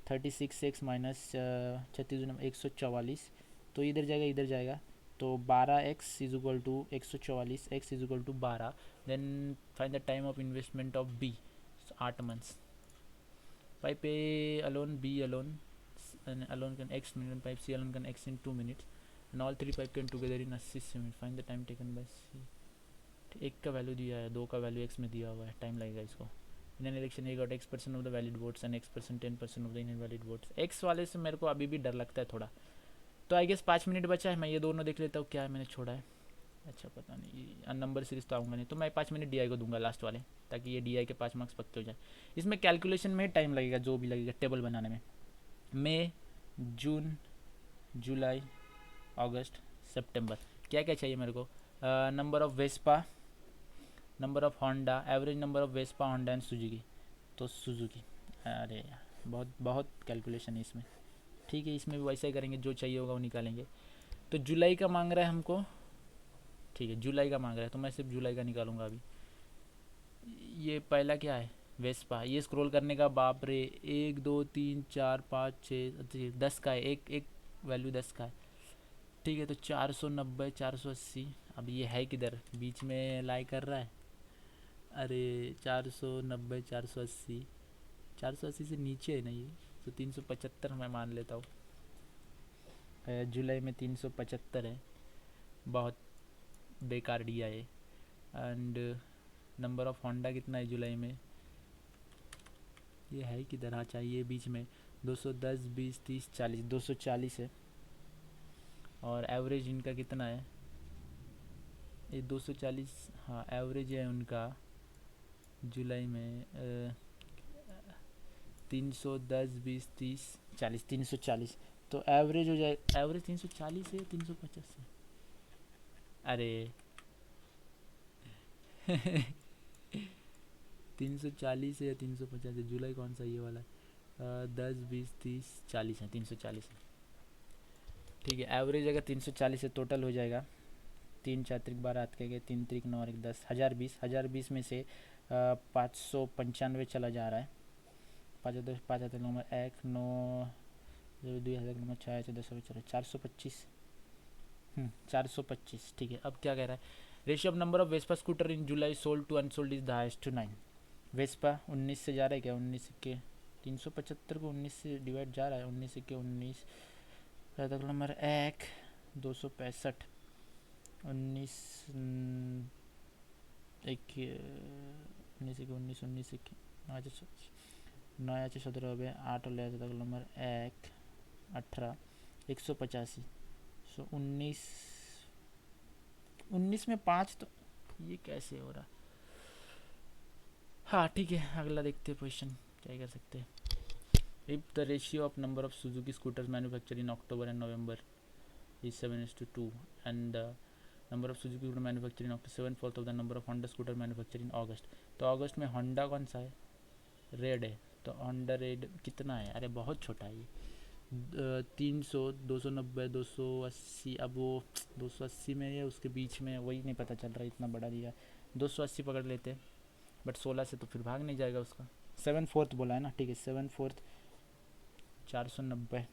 36x minus 144, तो इधर जाएगा इधर जाएगा, तो 12x is equal to 144, x is equal to 12, then find the time of investment of B, 8 months. Pipe A alone, B alone, and alone can X minute, and pipe C alone can X in 2 minutes, and all three pipe can together in 80 minutes. Find the time taken by C. एक का value दिया है, दो का value x में दिया हुआ है, टाइम लगेगा इसको. In an election A got x% of the valid votes and x% 10% of the invalid votes. X वाले से मेरे को अभी भी डर लगता है थोड़ा, तो आई गेस 5 मिनट बचा है, मैं ये दोनों देख लेता हूँ क्या है मैंने छोड़ा है. अच्छा पता नहीं, नंबर सीरीज तो आऊँगा नहीं, तो मैं 5 मिनट डी को दूंगा लास्ट वाले, ताकि ये डी के 5 मार्क्स पक्के हो जाए. इसमें कैलकुलेशन में टाइम लगेगा, जो भी लगेगा टेबल बनाने में. मई, जून, जुलाई, अगस्त, सितंबर, क्या क्या चाहिए मेरे को. Number of Vespa, number of Honda, average number of Vespa, Honda and Suzuki, तो सुजुकी. अरे यार बहुत बहुत कैलकुलेशन है इसमें. ठीक है, इसमें भी वैसा ही करेंगे, जो चाहिए होगा वो निकालेंगे. तो जुलाई का मांग रहा है हमको, ठीक है जुलाई का मांग रहा है, तो मैं सिर्फ जुलाई का निकालूंगा अभी. ये पहला क्या है, वेस्पा, ये स्क्रॉल करने का बाप रे, 1 2 3 4 5 6 10 का है, एक एक वैल्यू 10 का है. ठीक है, तो 490 480, अब ये है किधर, बीच में लाई कर रहा है. अरे 490 480, 480 से नीचे है ना ये, तो 375 मैं मान लेता हूँ. जुलाई में 375 है, बहुत बेकार दिया है. एंड नंबर ऑफ होंडा कितना है जुलाई में, ये है किधर, हाँ चाहिए बीच में, 210 20 30 40, 240 है. और एवरेज इनका कितना है, ये 240, हाँ एवरेज है उनका जुलाई में 310 20 30 40, 340, तो एवरेज हो जाए, एवरेज 340 है 350 है. अरे 340 है या 350 है, जुलाई कौन सा ये वाला है, 10 20 30 40 है, 340 है. ठीक है, एवरेज अगर 340 से टोटल हो जाएगा, 3 4 त्रिक 12 हाथ के गए, 3 त्रिक 9 और 1 10, 1020 में से 595 चला जा रहा है. 5 5 नंबर 1 9 2000 नंबर 6 10 425, 425. ठीक है, अब क्या कह रहा है, ratio of number of Vespa scooter in July sold to unsold is the highest to 9. Vespa 19 से जा रहा है क्या, 19 के 375 को 19 से डिवाइड जा रहा है, 19 के 19, नंबर 1 265, 19 एक 19 के 19 19 के 9 17 हो गए, 8 ले तक नंबर 1 18 185, सो 19 में 5, तो ये कैसे हो रहा. हाँ ठीक है, अगला देखते हैं पोजीशन, क्या कर सकते हैं. If the ratio of number of Suzuki scooters manufacture in October and November is 7:2 and the number of Suzuki scooter manufactured in October 7/4 of the number of Honda scooter manufactured in August. तो अगस्त में Honda कौन सा है, red है, तो Honda red कितना है, अरे बहुत छोटा है ये, 300 290 280, अब वो 280 में या उसके बीच में, वही नहीं पता चल रहा, इतना बड़ा दिया, 280 पकड़ लेते, बट 16 से तो फिर भाग नहीं जाएगा उसका. 7/4 बोला है ना, ठीक है 7/4 490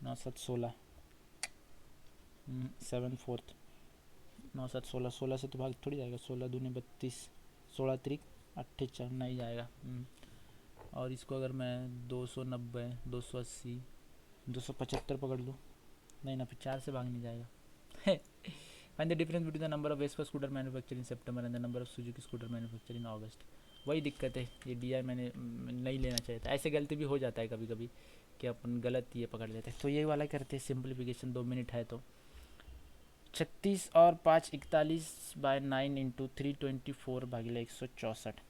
9 7 16 7/4 9 7 16, 16 से तो भाग थोड़ी जाएगा, 16 दूनी 32, 16 त्रिक 48 नहीं जाएगा. और इसको अगर मैं 290 280 275 पकड़ लूँ, नहीं ना, फिर 4 से भाग नहीं जाएगा. Find the difference between the number of Vespa scooter manufacture in September and the number of Suzuki scooter manufacture in August. वही दिक्कत है, ये डी मैंने नहीं लेना चाहिए था. ऐसे गलती भी हो जाता है कभी कभी कि अपन गलत ये पकड़ लेते हैं, तो ये वाला करते हैं सिंप्लीफिकेशन. 2 मिनट है तो 36 और 5 41 बाय 9 इंटू 324 भागिले 164,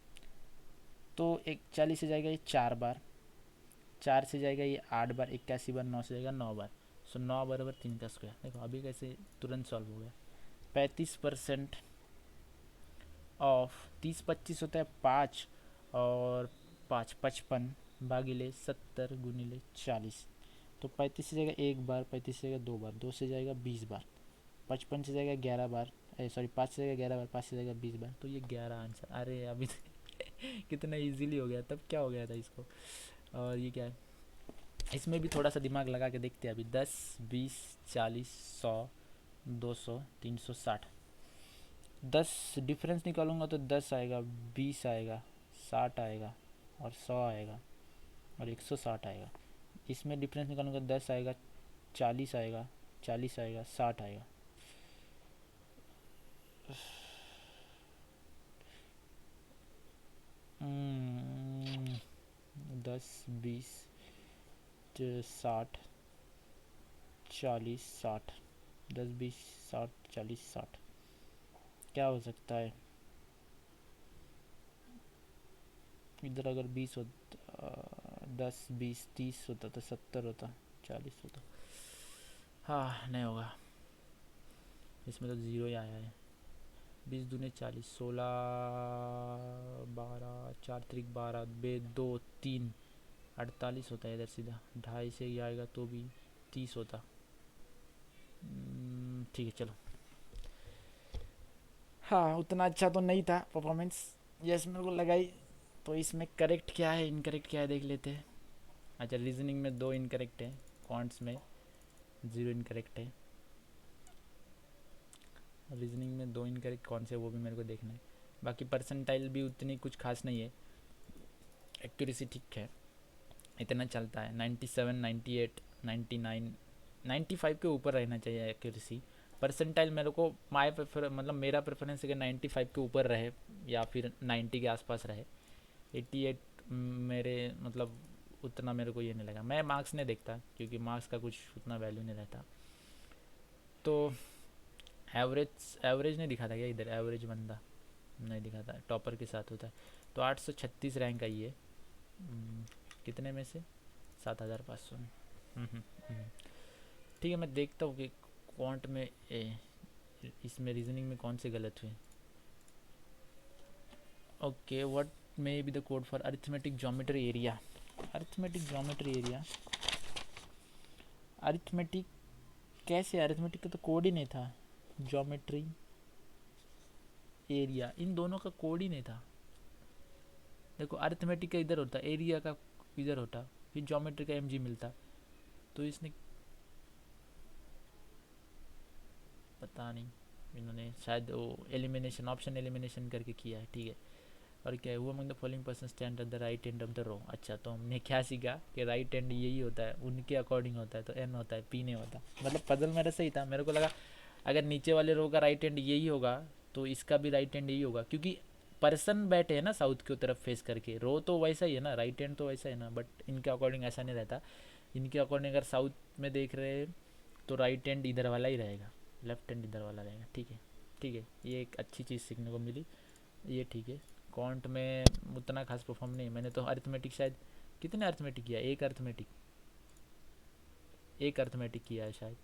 तो 41 से जाएगा ये 4 बार, 4 से जाएगा ये 8 बार, 81 बार, 9 से जाएगा 9 बार, सो 9 बराबर 3 का स्क्वायर. देखो अभी कैसे तुरंत सॉल्व हो गया. 35% ऑफ 30 25 होता है 5 और 5 55 भागिले 70 गुनिले 40, तो 35 से जाएगा 1 बार, 35 से जाएगा 2 बार, 2 से जाएगा 20 बार, 55 से जाएगा 11 बार, सॉरी 5 से जाएगा 11 बार, 5 से जाएगा 20 बार, तो ये 11 आंसर। अरे अभी कितना इजीली हो गया, तब क्या हो गया था इसको। और ये क्या है, इसमें भी थोड़ा सा दिमाग लगा के देखते हैं अभी। 10, 20, 40, 100, 200, 360। 10 डिफरेंस निकालूंगा तो 10 आएगा, 20 आएगा, 60 आएगा, और 100 आएगा, और 160 आएगा। इसमें डिफरेंस निकालूंगा 10 आएगा, 40 आएगा, 40 आएगा, 60 आएगा। 10, 20, 60, 40, 60। 10, 20, 60, 40, 60 क्या हो सकता है। इधर अगर 20 होता, 10, 20, 30 होता तो 70 होता, 40 होता। हाँ नहीं होगा, इसमें तो ज़ीरो ही आया है। 20 दूने 40, 16, 12, 4 त्रिक 12, 2, 3, 48 होता है इधर सीधा। 2.5 से ही आएगा तो भी 30 होता। ठीक है चलो। हाँ उतना अच्छा तो नहीं था परफॉर्मेंस, यस मेरे को लगाई। तो इसमें करेक्ट क्या है इनकरेक्ट क्या है देख लेते हैं। अच्छा रीजनिंग में 2 इनकरेक्ट है, क्वांट्स में 0 इनकरेक्ट है। रीजनिंग में 2 इनकरेक्ट कौन से वो भी मेरे को देखना है। बाकी परसेंटाइल भी उतनी कुछ खास नहीं है, एक्यूरेसी ठीक है, इतना चलता है। 97, 98, 99, 95 के ऊपर रहना चाहिए एक्यूरेसी। परसेंटाइल मेरे को मतलब मेरा प्रेफरेंस है कि 95 के ऊपर रहे या फिर 90 के आसपास रहे। 88 मेरे मतलब उतना मेरे को ये नहीं लगा। मैं मार्क्स नहीं देखता क्योंकि मार्क्स का कुछ उतना वैल्यू नहीं रहता। तो एवरेज नहीं दिखाता क्या इधर, एवरेज बंदा नहीं दिखाता, टॉपर के साथ होता है। तो 836 रैंक आई है, कितने में से 7500 में। ठीक है मैं देखता हूँ कि क्वांट में इसमें रीजनिंग में कौन से गलत हुए। Okay what may be the code for arithmetic geometry area. Arithmetic geometry area, arithmetic कैसे, अरिथमेटिक का तो कोड ही नहीं था। ज्योमेट्री एरिया, इन दोनों का कोड ही नहीं था। देखो अरिथमेटिक का इधर होता, एरिया का इधर होता, फिर ज्योमेट्री का एमजी मिलता। तो इसने पता नहीं, इन्होंने शायद वो एलिमिनेशन, ऑप्शन एलिमिनेशन करके किया है। ठीक है और क्या है, वो among the following person stand at the right end of the row. अच्छा तो हमने क्या सीखा कि राइट एंड यही होता है, उनके अकॉर्डिंग होता है, तो एन होता है, पी नहीं होता। मतलब पजल मेरा सही था, मेरे को लगा अगर नीचे वाले रो का राइट एंड यही होगा तो इसका भी राइट एंड यही होगा, क्योंकि पर्सन बैठे हैं ना साउथ की तरफ फेस करके, रो तो वैसा ही है ना, राइट एंड तो वैसा है ना, बट इनके अकॉर्डिंग ऐसा नहीं रहता। इनके अकॉर्डिंग अगर साउथ में देख रहे हैं तो राइट एंड इधर वाला ही रहेगा, लेफ्ट हैंड इधर वाला रहेगा। ठीक है ठीक है, ये एक अच्छी चीज़ सीखने को मिली, ये ठीक है। कॉन्ट में उतना खास परफॉर्म नहीं, मैंने तो अरिथमेटिक शायद कितने अरिथमेटिक किया, एक अरिथमेटिक किया है शायद।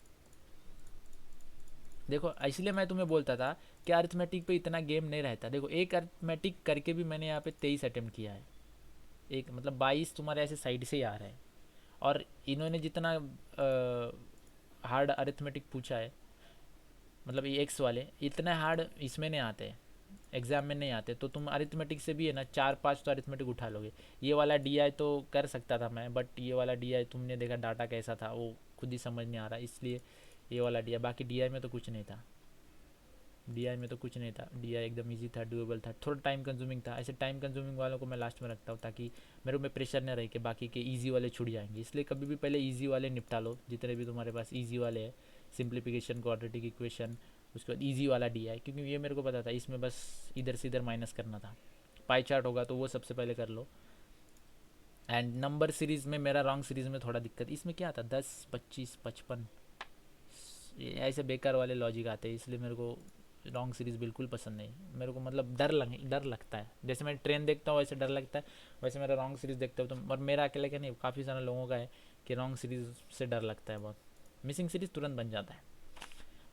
देखो इसलिए मैं तुम्हें बोलता था कि अरिथमेटिक पे इतना गेम नहीं रहता। देखो एक अरिथमेटिक करके भी मैंने यहाँ पे 23 अटेम्प्ट किया है, एक मतलब 22 तुम्हारे ऐसे साइड से ही आ रहा है। और इन्होंने जितना हार्ड अरिथमेटिक पूछा है, मतलब ये एक्स वाले इतने हार्ड इसमें नहीं आते, एग्ज़ाम में नहीं आते। तो तुम अरिथमेटिक से भी है ना 4-5 तो अरिथमेटिक उठा लोगे। ये वाला डी तो कर सकता था मैं, बट ये वाला डी तुमने देखा डाटा कैसा था, वो खुद ही समझ नहीं आ रहा, इसलिए ये वाला डी। बाकी डी में तो कुछ नहीं था, डी एकदम इजी था, डूएबल था, थोड़ा टाइम कंज्यूमिंग था। ऐसे टाइम कंज्यूमिंग वालों को मैं लास्ट में रखता हूँ ताकि मेरे में प्रेशर न रहे कि बाकी के ईजी वाले छूट जाएंगे। इसलिए कभी भी पहले ईजी वाले निपटा लो, जितने भी तुम्हारे पास ईजी वाले हैं, सिंप्लीफिकेशन, क्वाड्रेटिक इक्वेशन, उसके बाद ईजी वाला डी क्योंकि ये मेरे को पता था इसमें बस इधर से इधर माइनस करना था। पाई चार्ट होगा तो वो सबसे पहले कर लो। एंड नंबर सीरीज़ में मेरा रॉन्ग सीरीज़ में थोड़ा दिक्कत, इसमें क्या था 10, 25, 55 ऐसे बेकार वाले लॉजिक आते हैं, इसलिए मेरे को लॉन्ग सीरीज़ बिल्कुल पसंद नहीं। मेरे को मतलब डर लगता है, जैसे मैं ट्रेन देखता हूँ वैसे डर लगता है, वैसे मेरा लॉन्ग सीरीज़ देखता हूँ तो। और मेरा अकेले का नहीं, काफ़ी सारे लोगों का है कि लॉन्ग सीरीज़ से डर लगता है बहुत, मिसिंग सीरीज़ तुरंत बन जाता है।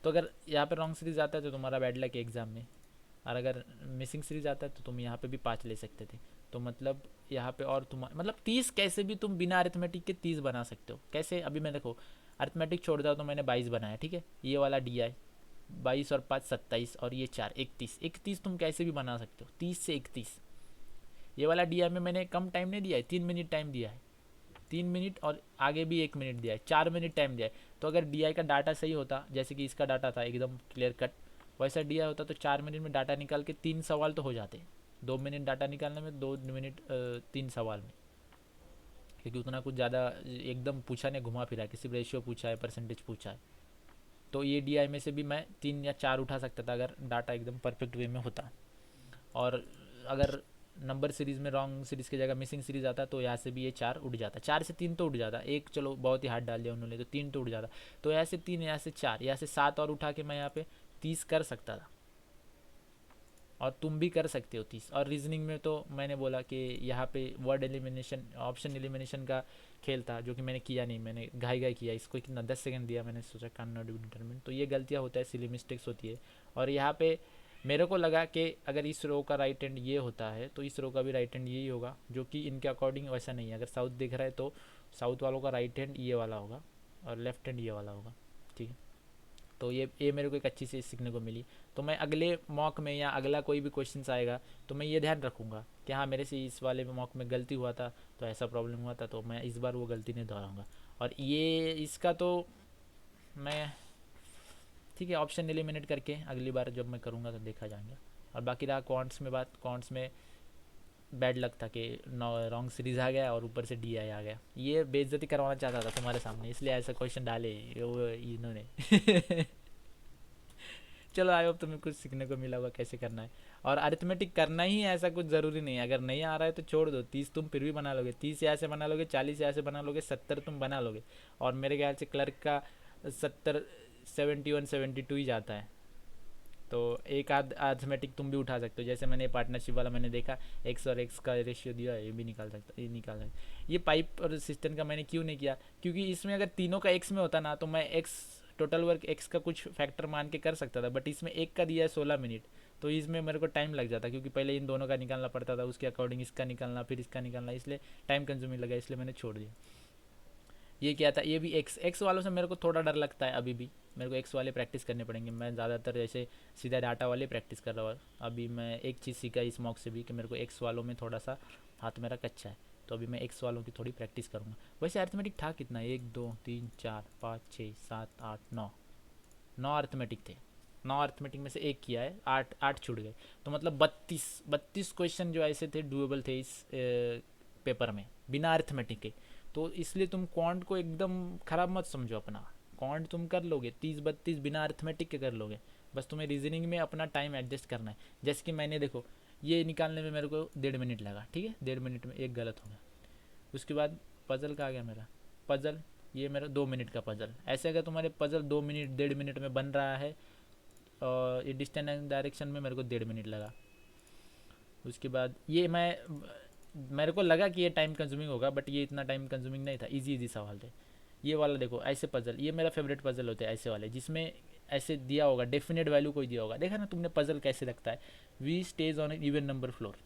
तो अगर यहाँ पे लॉन्ग सीरीज़ आता है तो तुम्हारा बैड लक है एग्ज़ाम में, और अगर मिसिंग सीरीज़ आता है तो तुम यहाँ पे भी 5 ले सकते थे। तो मतलब यहाँ पे और तुम मतलब 30 कैसे भी तुम बिना अरिथमेटिक के 30 बना सकते हो। कैसे, अभी मैं देखो अरिथमेटिक छोड़ दिया तो मैंने 22 बनाया, ठीक है, ये वाला डी 22 और 5 27 और ये 4 31। 31 तुम कैसे भी बना सकते हो, 30 से 31। ये वाला डी में मैंने कम टाइम नहीं दिया है, 3 मिनट टाइम दिया है, 3 मिनट और आगे भी 1 मिनट दिया है, 4 मिनट टाइम दिया है। तो अगर डी का डाटा सही होता, जैसे कि इसका डाटा था एकदम क्लियर कट, वैसा डी होता तो 4 मिनट में डाटा निकाल के 3 सवाल तो हो जाते। 2 मिनट डाटा निकालने में, 2 मिनट 3 सवाल में, क्योंकि उतना कुछ ज़्यादा एकदम पूछा नहीं, घुमा फिरा के सिर्फ रेशियो पूछा है, परसेंटेज पूछा है। तो ये डी में से भी मैं 3 या 4 उठा सकता था अगर डाटा एकदम परफेक्ट वे में होता। और अगर नंबर सीरीज़ में रॉन्ग सीरीज़ की जगह मिसिंग सीरीज़ आता तो यहाँ से भी ये 4 उठ जाता, 4 से 3 तो उठ जाता। एक चलो बहुत ही हाथ डाल दिया उन्होंने, तो 3 तो उठ जाता। तो यहाँ से 3, यहाँ से 4, यहाँ से 7 और उठा के मैं यहाँ पे 30 कर सकता था। और तुम भी कर सकते हो 30। और रीजनिंग में तो मैंने बोला कि यहाँ पे वर्ड एलिमिनेशन, ऑप्शन एलिमिनेशन का खेल था, जो कि मैंने किया नहीं, मैंने घाई घाई किया इसको। कितना 10 सेकंड दिया, मैंने सोचा कैन नॉट बी डिटरमिन। तो ये गलतियाँ होता है, सिली मिस्टेक्स होती है। और यहाँ पे मेरे को लगा कि अगर इस रो का राइट हैंड ये होता है तो इस रो का भी राइट हैंड यही होगा, जो कि इनके अकॉर्डिंग वैसा नहीं है। अगर साउथ दिख रहा है तो साउथ वालों का राइट हैंड ये वाला होगा और लेफ्ट हैंड ये वाला होगा, ठीक है। तो ये मेरे को एक अच्छी चीज़ सीखने को मिली। तो मैं अगले मॉक में या अगला कोई भी क्वेश्चन आएगा तो मैं ये ध्यान रखूँगा कि हाँ मेरे से इस वाले मॉक में गलती हुआ था, तो ऐसा प्रॉब्लम हुआ था, तो मैं इस बार वो गलती नहीं दोहराऊँगा। और ये इसका तो मैं ठीक है ऑप्शन एलिमिनेट करके अगली बार जब मैं करूँगा तो देखा जाएगा। और बाकी रहा क्वांट्स में बात, क्वांट्स में बैड लक था कि रॉन्ग सीरीज आ गया और ऊपर से डी आ गया। ये बेइज्जती करवाना चाहता था तुम्हारे सामने, इसलिए ऐसा क्वेश्चन डाले वो इन्होंने चलो आई होप तुम्हें कुछ सीखने को मिला होगा कैसे करना है। और अरिथमेटिक करना ही है ऐसा कुछ ज़रूरी नहीं है, अगर नहीं आ रहा है तो छोड़ दो। 30 तुम फिर भी बना लोगे, 30 यहाँ से बना लोगे, 40 यहाँ से बना लोगे, 70 तुम बना लोगे। और मेरे ख्याल से क्लर्क का 70, 71, 72 ही जाता है। तो एक आध अरिथमेटिक तुम भी उठा सकते हो, जैसे मैंने पार्टनरशिप वाला मैंने देखा, एक्स और एक्स का रेशियो दिया, ये भी निकाल सकता, ये निकाल सकता। ये पाइप और सिस्टम का मैंने क्यों नहीं किया, क्योंकि इसमें अगर तीनों का एक्स में होता ना तो मैं एक्स टोटल वर्क एक्स का कुछ फैक्टर मान के कर सकता था। बट इसमें एक का दिया है 16 मिनट, तो इसमें मेरे को टाइम लग जाता, क्योंकि पहले इन दोनों का निकालना पड़ता था, उसके अकॉर्डिंग इसका निकालना, फिर इसका निकालना, इसलिए टाइम कंज्यूमिंग लगा, इसलिए मैंने छोड़ दिया। ये क्या था, ये भी एक्स एक्स वालों से मेरे को थोड़ा डर लगता है अभी भी। मेरे को एक्स वाले प्रैक्टिस करने पड़ेंगे। मैं ज़्यादातर जैसे सीधा डाटा वाले प्रैक्टिस कर रहा हूँ। अभी मैं एक चीज़ सीखा इस मॉक से भी कि मेरे को एक्स वालों में थोड़ा सा हाथ मेरा कच्चा है, तो अभी मैं एक्स वालों की थोड़ी प्रैक्टिस करूँगा। वैसे अर्थमेटिक था कितना, 1 2 3 4 5 6 7 8 9, 9 अर्थमेटिक थे। 9 अर्थमेटिक में से एक किया है, 8 8 छूट गए। तो मतलब 32 क्वेश्चन जो ऐसे थे डुएबल थे इस पेपर में बिना अर्थमेटिक के। तो इसलिए तुम क्वांट को एकदम ख़राब मत समझो अपना। क्वांट तुम कर लोगे 30-32 बिना अर्थमेटिक के कर लोगे। बस तुम्हें रीजनिंग में अपना टाइम एडजस्ट करना है। जैसे कि मैंने देखो ये निकालने में मेरे को 1.5 मिनट लगा, ठीक है, 1.5 मिनट में एक गलत हो गया। उसके बाद पज़ल का आ गया मेरा पज़ल, ये मेरा 2 मिनट का पज़ल। ऐसे अगर तुम्हारे पज़ल 2 मिनट 1.5 मिनट में बन रहा है और ये डिस्टेंस एंड डायरेक्शन में मेरे को 1.5 मिनट लगा। उसके बाद ये मेरे को लगा कि ये टाइम कंज्यूमिंग होगा, बट ये इतना टाइम कंज्यूमिंग नहीं था, इजी इजी सवाल थे। ये वाला देखो ऐसे पजल, ये मेरा फेवरेट पजल होते हैं ऐसे वाले, जिसमें ऐसे दिया होगा डेफिनेट वैल्यू कोई दिया होगा। देखा ना तुमने पजल कैसे लगता है, V stays on an even number floor.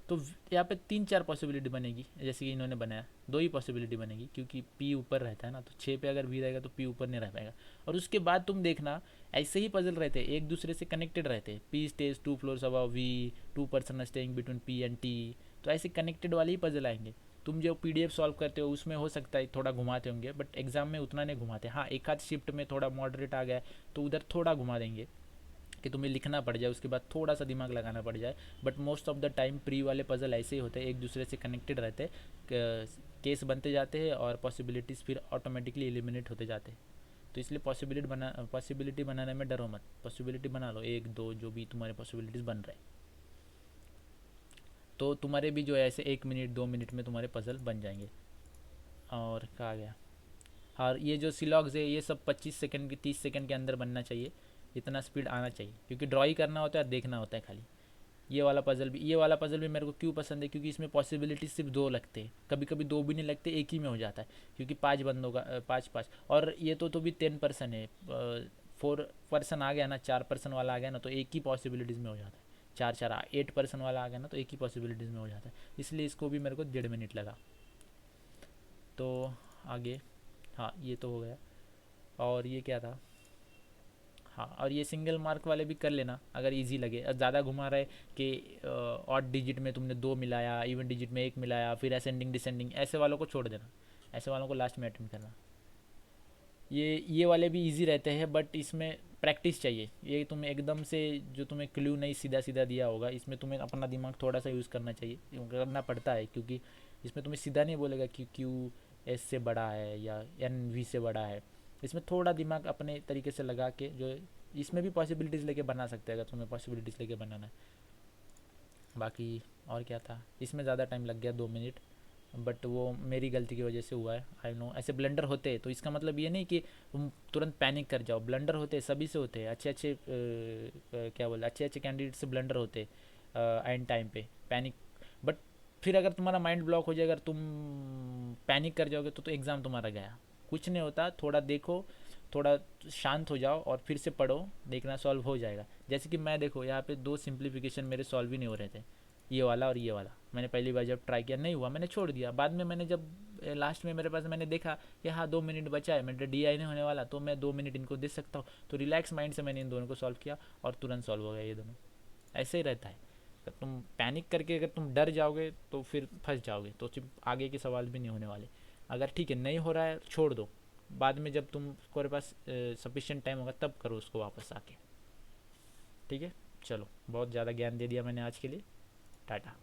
तो यहाँ पे 3-4 पॉसिबिलिटी बनेगी, जैसे कि इन्होंने बनाया 2 ही पॉसिबिलिटी बनेगी, क्योंकि पी ऊपर रहता है ना, तो 6 पे अगर वी रहेगा तो पी ऊपर नहीं रह पाएगा। और उसके बाद तुम देखना ऐसे ही पजल रहते हैं, एक दूसरे से कनेक्टेड रहते हैं। P stays 2 floors above V, 2 person staying between P and T. तो ऐसे कनेक्टेड वाले ही पजल आएंगे। तुम जो पीडीएफ सॉल्व करते हो उसमें हो सकता है थोड़ा घुमाते होंगे, बट एग्जाम में उतना नहीं घुमाते। हाँ एक आध शिफ्ट में थोड़ा मॉडरेट आ गया तो उधर थोड़ा घुमा देंगे कि तुम्हें लिखना पड़ जाए, उसके बाद थोड़ा सा दिमाग लगाना पड़ जाए। But most of the time pre वाले पजल ऐसे ही होते हैं, एक दूसरे से कनेक्टेड रहते हैं, केस बनते जाते हैं और पॉसिबिलिटीज़ फिर ऑटोमेटिकली एलिमिनेट होते जाते हैं। तो इसलिए पॉसिबिलिटी बनाने में डरो मत, पॉसिबिलिटी बना लो 1 2 जो भी तुम्हारे पॉसिबिलिटीज़ बन रहे, तो तुम्हारे भी जो है ऐसे 1 मिनट 2 मिनट में तुम्हारे पजल बन जाएंगे। और कहा गया, और ये जो सिलॉग्स है ये सब 25 सेकंड की 30 सेकंड के अंदर बनना चाहिए, इतना स्पीड आना चाहिए, क्योंकि ड्रॉ ही करना होता है, देखना होता है खाली। ये वाला पजल भी मेरे को क्यों पसंद है, क्योंकि इसमें पॉसिबिलिटी सिर्फ 2 लगते हैं, कभी कभी 2 भी नहीं लगते, एक ही में हो जाता है, क्योंकि 5 बंदों का 5-5। और ये तो भी 10 पर्सन है, 4 पर्सन आ गया ना, 4 पर्सन वाला आ गया ना, तो एक ही पॉसिबिलिटीज़ में हो जाता है। 4-4 8 पर्सन वाला आ गया ना तो एक ही पॉसिबिलिटीज़ में हो जाता है, इसलिए इसको भी मेरे को 1.5 मिनट लगा। तो आगे, हाँ ये तो हो गया। और ये क्या था, हाँ, और ये सिंगल मार्क वाले भी कर लेना अगर इजी लगे। ज़्यादा घुमा रहे कि ऑड डिजिट में तुमने 2 मिलाया, इवन डिजिट में 1 मिलाया, फिर असेंडिंग डिसेंडिंग, ऐसे वालों को छोड़ देना, ऐसे वालों को लास्ट में अटेंड करना। ये वाले भी इजी रहते हैं, बट इसमें प्रैक्टिस चाहिए। ये तुम्हें एकदम से जो तुम्हें क्लू नहीं सीधा सीधा दिया होगा, इसमें तुम्हें अपना दिमाग थोड़ा सा यूज़ करना चाहिए, करना पड़ता है, क्योंकि इसमें तुम्हें सीधा नहीं बोलेगा कि क्यू एस से बड़ा है या एन वी से बड़ा है। इसमें थोड़ा दिमाग अपने तरीके से लगा के, जो इसमें भी पॉसिबिलिटीज़ लेके बना सकते हैं अगर तुम्हें पॉसिबिलिटीज़ लेके बनाना है। बाकी और क्या था, इसमें ज़्यादा टाइम लग गया 2 मिनट, बट वो मेरी गलती की वजह से हुआ है, आई नो। ऐसे ब्लंडर होते हैं तो इसका मतलब ये नहीं कि तुम तुरंत पैनिक कर जाओ। ब्लंडर होते हैं, सभी से होते हैं, अच्छे अच्छे क्या बोले, अच्छे अच्छे कैंडिडेट से ब्लंडर होते हैं एंड टाइम पे, पैनिक। बट फिर अगर तुम्हारा माइंड ब्लॉक हो जाए, अगर तुम पैनिक कर जाओगे तो एग्ज़ाम तुम्हारा गया। कुछ नहीं होता, थोड़ा देखो, थोड़ा शांत हो जाओ और फिर से पढ़ो, देखना सॉल्व हो जाएगा। जैसे कि मैं देखो यहाँ पे 2 सिंप्लीफिकेशन मेरे सॉल्व ही नहीं हो रहे थे, ये वाला और ये वाला। मैंने पहली बार जब ट्राई किया नहीं हुआ, मैंने छोड़ दिया। बाद में मैंने जब लास्ट में मेरे पास मैंने देखा कि हाँ 2 मिनट बचा है, मेरा डी आई नहीं होने वाला, तो मैं 2 मिनट इनको दे सकता हूँ, तो रिलैक्स माइंड से मैंने इन दोनों को सॉल्व किया और तुरंत सॉल्व हो गया ये दोनों। ऐसे ही रहता है। अगर तुम पैनिक करके अगर तुम डर जाओगे तो फिर फंस जाओगे, तो सिर्फ आगे के सवाल भी नहीं होने वाले। अगर ठीक है नहीं हो रहा है, छोड़ दो, बाद में जब तुम्हारे पास सफिशिएंट टाइम होगा तब करो उसको वापस आके। ठीक है, चलो बहुत ज़्यादा ज्ञान दे दिया मैंने आज के लिए। टाटा।